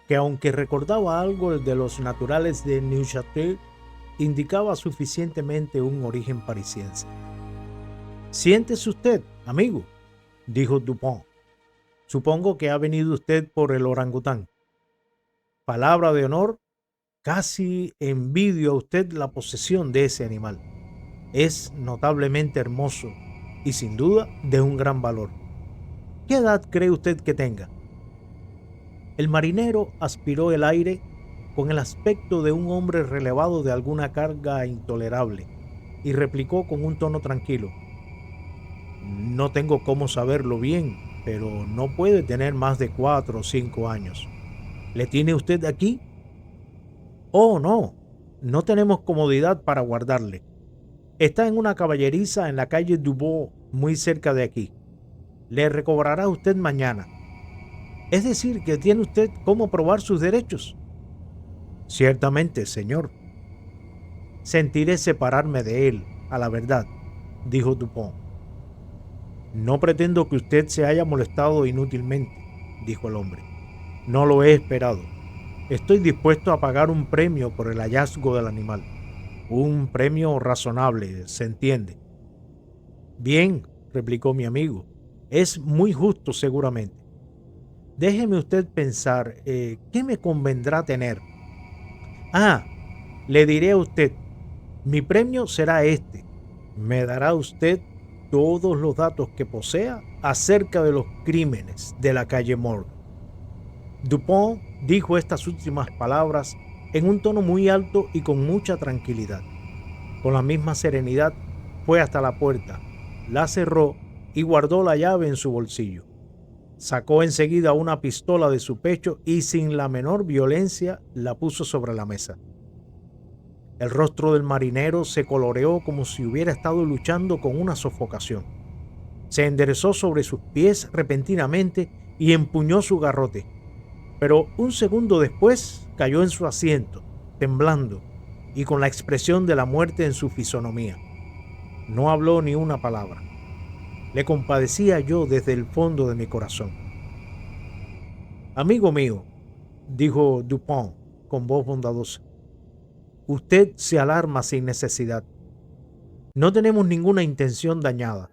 A: que aunque recordaba algo de los naturales de Neuchâtel, indicaba suficientemente un origen parisiense. «Siéntese usted, amigo», dijo Dupont. «Supongo que ha venido usted por el orangután. Palabra de honor, casi envidio a usted la posesión de ese animal. Es notablemente hermoso y sin duda de un gran valor. ¿Qué edad cree usted que tenga?» El marinero aspiró el aire con el aspecto de un hombre relevado de alguna carga intolerable y replicó con un tono tranquilo: «No tengo cómo saberlo bien, pero no puede tener más de 4 o 5 años. ¿Le tiene usted aquí?» «Oh, no, no tenemos comodidad para guardarle. Está en una caballeriza en la calle Dubois, muy cerca de aquí. Le recobrará usted mañana». «Es decir, que tiene usted cómo probar sus derechos». «Ciertamente, señor». «Sentiré separarme de él, a la verdad», dijo Dupont. «No pretendo que usted se haya molestado inútilmente», dijo el hombre. «No lo he esperado. Estoy dispuesto a pagar un premio por el hallazgo del animal. Un premio razonable, se entiende». «Bien», replicó mi amigo, «es muy justo seguramente. Déjeme usted pensar, ¿qué me convendrá tener? Ah, le diré a usted, mi premio será este. Me dará usted todos los datos que posea acerca de los crímenes de la calle Morgue». Dupont dijo estas últimas palabras en un tono muy alto y con mucha tranquilidad. Con la misma serenidad fue hasta la puerta, la cerró y guardó la llave en su bolsillo. Sacó enseguida una pistola de su pecho y sin la menor violencia la puso sobre la mesa. El rostro del marinero se coloreó como si hubiera estado luchando con una sofocación. Se enderezó sobre sus pies repentinamente y empuñó su garrote. Pero un segundo después cayó en su asiento, temblando y con la expresión de la muerte en su fisonomía. No habló ni una palabra. Le compadecía yo desde el fondo de mi corazón. «Amigo mío», dijo Dupont con voz bondadosa, «usted se alarma sin necesidad. No tenemos ninguna intención dañada.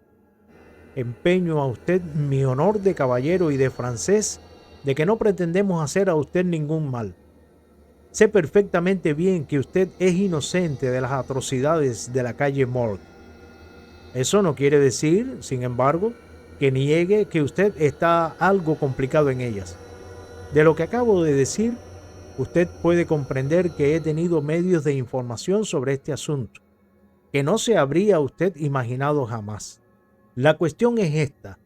A: Empeño a usted mi honor de caballero y de francés de que no pretendemos hacer a usted ningún mal. Sé perfectamente bien que usted es inocente de las atrocidades de la calle Morgue. Eso no quiere decir, sin embargo, que niegue que usted está algo complicado en ellas. De lo que acabo de decir, usted puede comprender que he tenido medios de información sobre este asunto, que no se habría usted imaginado jamás. La cuestión es esta.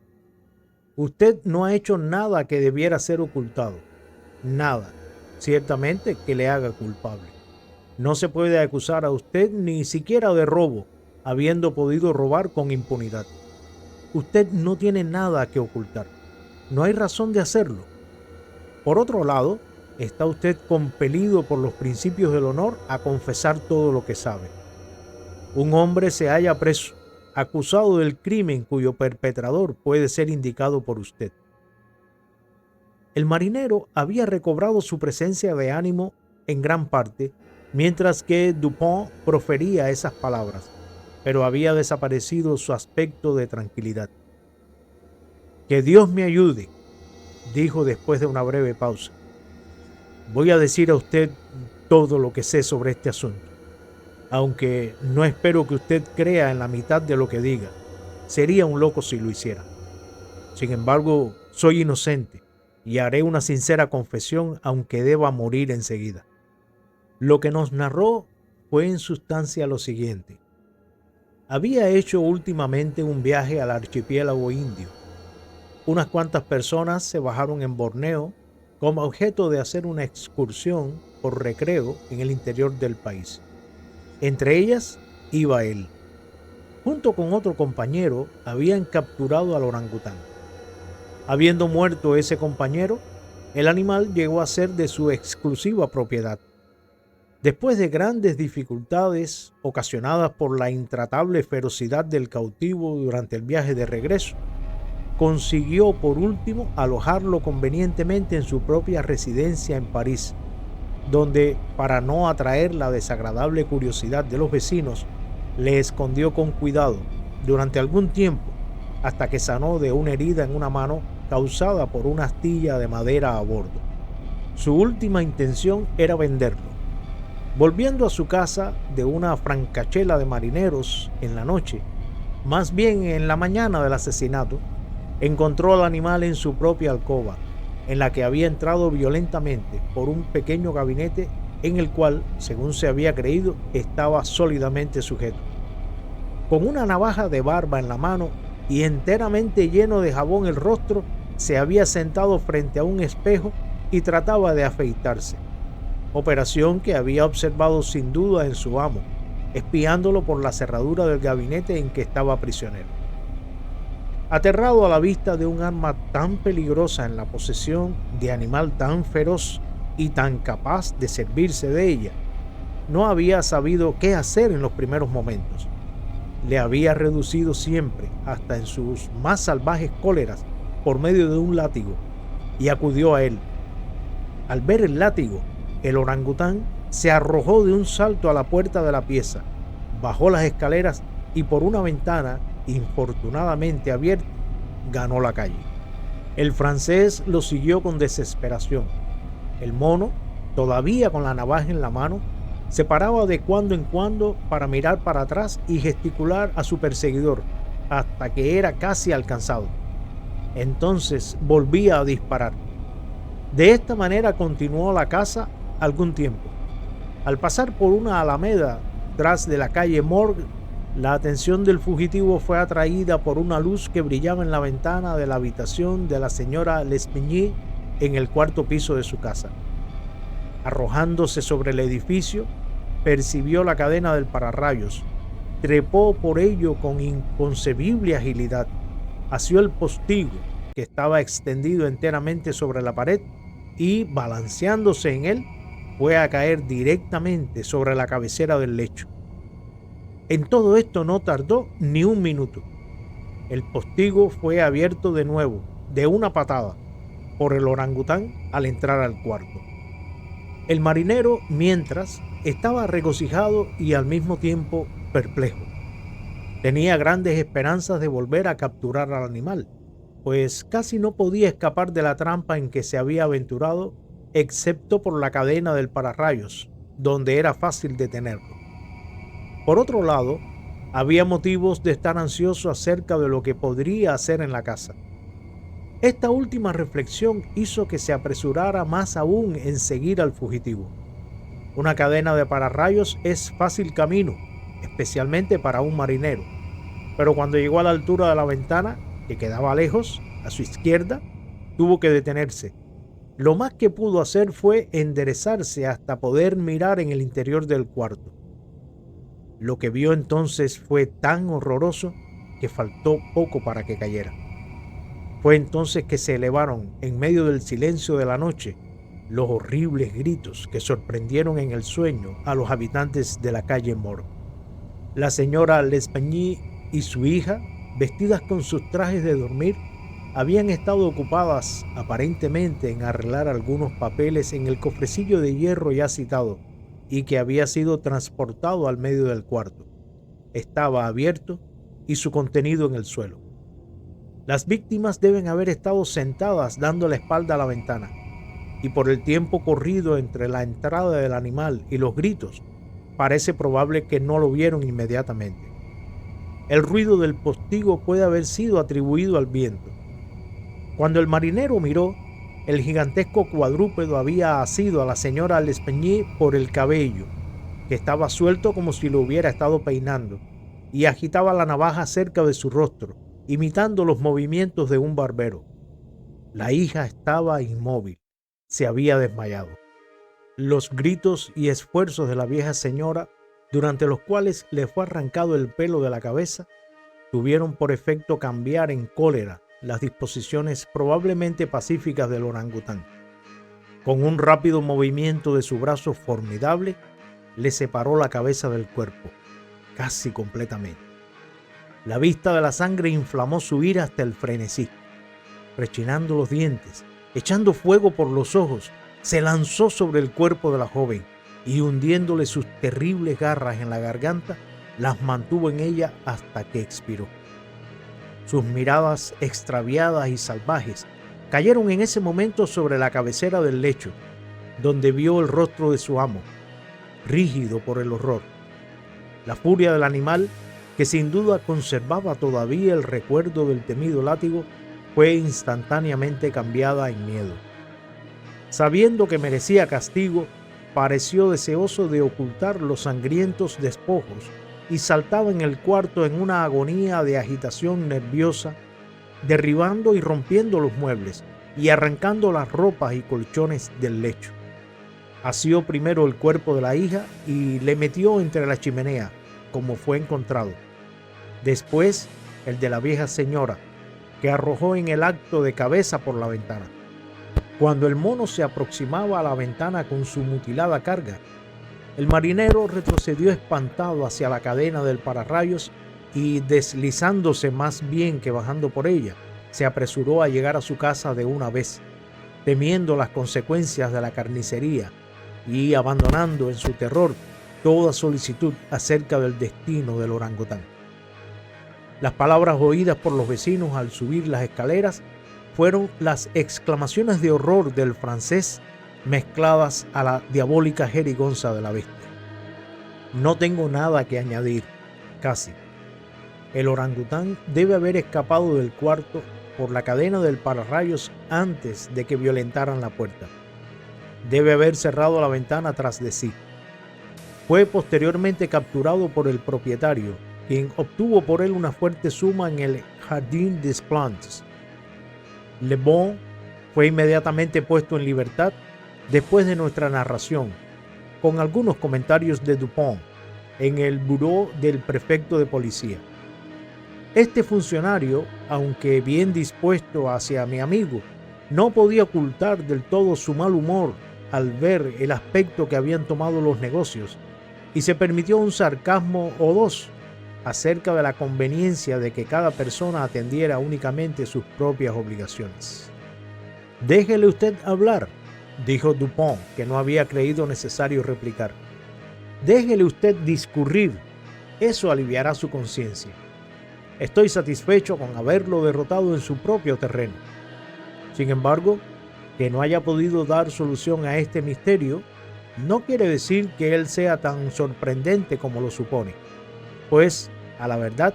A: Usted no ha hecho nada que debiera ser ocultado. Nada, ciertamente, que le haga culpable. No se puede acusar a usted ni siquiera de robo, habiendo podido robar con impunidad. Usted no tiene nada que ocultar. No hay razón de hacerlo. Por otro lado, está usted compelido por los principios del honor a confesar todo lo que sabe. Un hombre se halla preso, acusado del crimen cuyo perpetrador puede ser indicado por usted. El marinero había recobrado su presencia de ánimo en gran parte, mientras que Dupont profería esas palabras, pero había desaparecido su aspecto de tranquilidad. Que Dios me ayude, dijo después de una breve pausa. Voy a decir a usted todo lo que sé sobre este asunto, aunque no espero que usted crea en la mitad de lo que diga. Sería un loco si lo hiciera. Sin embargo, soy inocente y haré una sincera confesión aunque deba morir enseguida. Lo que nos narró fue en sustancia lo siguiente. Había hecho últimamente un viaje al archipiélago indio. Unas cuantas personas se bajaron en Borneo con objeto de hacer una excursión por recreo en el interior del país. Entre ellas iba él. Junto con otro compañero habían capturado al orangután. Habiendo muerto ese compañero, el animal llegó a ser de su exclusiva propiedad. Después de grandes dificultades ocasionadas por la intratable ferocidad del cautivo durante el viaje de regreso, consiguió por último alojarlo convenientemente en su propia residencia en París, donde, para no atraer la desagradable curiosidad de los vecinos, le escondió con cuidado durante algún tiempo hasta que sanó de una herida en una mano causada por una astilla de madera a bordo. Su última intención era venderlo. Volviendo a su casa de una francachela de marineros en la noche, más bien en la mañana del asesinato, encontró al animal en su propia alcoba, en la que había entrado violentamente por un pequeño gabinete en el cual, según se había creído, estaba sólidamente sujeto. Con una navaja de barba en la mano y enteramente lleno de jabón el rostro, se había sentado frente a un espejo y trataba de afeitarse, operación que había observado sin duda en su amo, espiándolo por la cerradura del gabinete en que estaba prisionero. Aterrado a la vista de un arma tan peligrosa en la posesión de animal tan feroz y tan capaz de servirse de ella, no había sabido qué hacer en los primeros momentos. Le había reducido siempre, hasta en sus más salvajes cóleras, por medio de un látigo, y acudió a él. Al ver el látigo, el orangután se arrojó de un salto a la puerta de la pieza, bajó las escaleras y por una ventana, infortunadamente abierta, ganó la calle. El francés lo siguió con desesperación. El mono, todavía con la navaja en la mano, se paraba de cuando en cuando para mirar para atrás y gesticular a su perseguidor hasta que era casi alcanzado. Entonces volvía a disparar. De esta manera continuó la caza algún tiempo. Al pasar por una alameda tras de la calle Morgue, la atención del fugitivo fue atraída por una luz que brillaba en la ventana de la habitación de la señora L'Espanaye en el cuarto piso de su casa. Arrojándose sobre el edificio, percibió la cadena del pararrayos, trepó por ello con inconcebible agilidad, asió el postigo que estaba extendido enteramente sobre la pared y, balanceándose en él, fue a caer directamente sobre la cabecera del lecho. En todo esto no tardó ni un minuto. El postigo fue abierto de nuevo, de una patada, por el orangután al entrar al cuarto. El marinero, mientras, estaba regocijado y al mismo tiempo perplejo. Tenía grandes esperanzas de volver a capturar al animal, pues casi no podía escapar de la trampa en que se había aventurado, excepto por la cadena del pararrayos, donde era fácil detenerlo. Por otro lado, había motivos de estar ansioso acerca de lo que podría hacer en la casa. Esta última reflexión hizo que se apresurara más aún en seguir al fugitivo. Una cadena de pararrayos es fácil camino, especialmente para un marinero, pero cuando llegó a la altura de la ventana, que quedaba lejos, a su izquierda, tuvo que detenerse. Lo más que pudo hacer fue enderezarse hasta poder mirar en el interior del cuarto. Lo que vio entonces fue tan horroroso que faltó poco para que cayera. Fue entonces que se elevaron, en medio del silencio de la noche, los horribles gritos que sorprendieron en el sueño a los habitantes de la calle Morgue. La señora L'Espanaye y su hija, vestidas con sus trajes de dormir, habían estado ocupadas aparentemente en arreglar algunos papeles en el cofrecillo de hierro ya citado y que había sido transportado al medio del cuarto. Estaba abierto y su contenido en el suelo. Las víctimas deben haber estado sentadas dando la espalda a la ventana, y por el tiempo corrido entre la entrada del animal y los gritos, parece probable que no lo vieron inmediatamente. El ruido del postigo puede haber sido atribuido al viento. Cuando el marinero miró, el gigantesco cuadrúpedo había asido a la señora L'Espanaye por el cabello, que estaba suelto como si lo hubiera estado peinando, y agitaba la navaja cerca de su rostro, imitando los movimientos de un barbero. La hija estaba inmóvil, se había desmayado. Los gritos y esfuerzos de la vieja señora, durante los cuales le fue arrancado el pelo de la cabeza, tuvieron por efecto cambiar en cólera las disposiciones probablemente pacíficas del orangután. Con un rápido movimiento de su brazo formidable, le separó la cabeza del cuerpo, casi completamente. La vista de la sangre inflamó su ira hasta el frenesí. Rechinando los dientes, echando fuego por los ojos, se lanzó sobre el cuerpo de la joven y hundiéndole sus terribles garras en la garganta, las mantuvo en ella hasta que expiró. Sus miradas extraviadas y salvajes cayeron en ese momento sobre la cabecera del lecho, donde vio el rostro de su amo, rígido por el horror. La furia del animal, que sin duda conservaba todavía el recuerdo del temido látigo, fue instantáneamente cambiada en miedo. Sabiendo que merecía castigo, pareció deseoso de ocultar los sangrientos despojos y saltaba en el cuarto en una agonía de agitación nerviosa, derribando y rompiendo los muebles y arrancando las ropas y colchones del lecho. Asió primero el cuerpo de la hija y le metió entre la chimenea, como fue encontrado. Después, el de la vieja señora, que arrojó en el acto de cabeza por la ventana. Cuando el mono se aproximaba a la ventana con su mutilada carga, el marinero retrocedió espantado hacia la cadena del pararrayos y, deslizándose más bien que bajando por ella, se apresuró a llegar a su casa de una vez, temiendo las consecuencias de la carnicería y abandonando en su terror toda solicitud acerca del destino del orangután. Las palabras oídas por los vecinos al subir las escaleras fueron las exclamaciones de horror del francés mezcladas a la diabólica jerigonza de la bestia. No tengo nada que añadir, casi. El orangután debe haber escapado del cuarto por la cadena del pararrayos antes de que violentaran la puerta. Debe haber cerrado la ventana tras de sí. Fue posteriormente capturado por el propietario, quien obtuvo por él una fuerte suma en el Jardin des Plantes. Le Bon fue inmediatamente puesto en libertad después de nuestra narración, con algunos comentarios de Dupont, en el buró del prefecto de policía. Este funcionario, aunque bien dispuesto hacia mi amigo, no podía ocultar del todo su mal humor al ver el aspecto que habían tomado los negocios, y se permitió un sarcasmo o dos acerca de la conveniencia de que cada persona atendiera únicamente sus propias obligaciones. «Déjele usted hablar», dijo Dupont, que no había creído necesario replicar. «Déjele usted discurrir, eso aliviará su conciencia. Estoy satisfecho con haberlo derrotado en su propio terreno. Sin embargo, que no haya podido dar solución a este misterio no quiere decir que él sea tan sorprendente como lo supone, pues, a la verdad,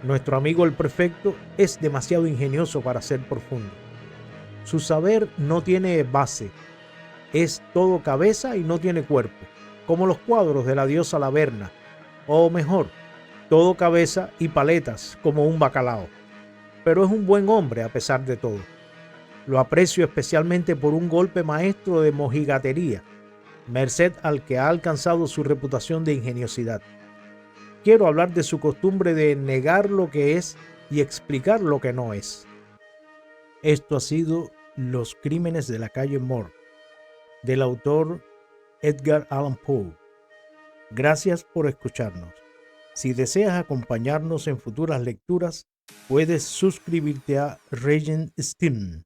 A: nuestro amigo el prefecto es demasiado ingenioso para ser profundo. Su saber no tiene base, es todo cabeza y no tiene cuerpo, como los cuadros de la diosa Laverna, o mejor, todo cabeza y paletas como un bacalao. Pero es un buen hombre a pesar de todo. Lo aprecio especialmente por un golpe maestro de mojigatería, merced al que ha alcanzado su reputación de ingeniosidad. Quiero hablar de su costumbre de negar lo que es y explicar lo que no es. Esto ha sido Los crímenes de la calle Morgue, del autor Edgar Allan Poe. Gracias por escucharnos. Si deseas acompañarnos en futuras lecturas, puedes suscribirte a Regent Steam.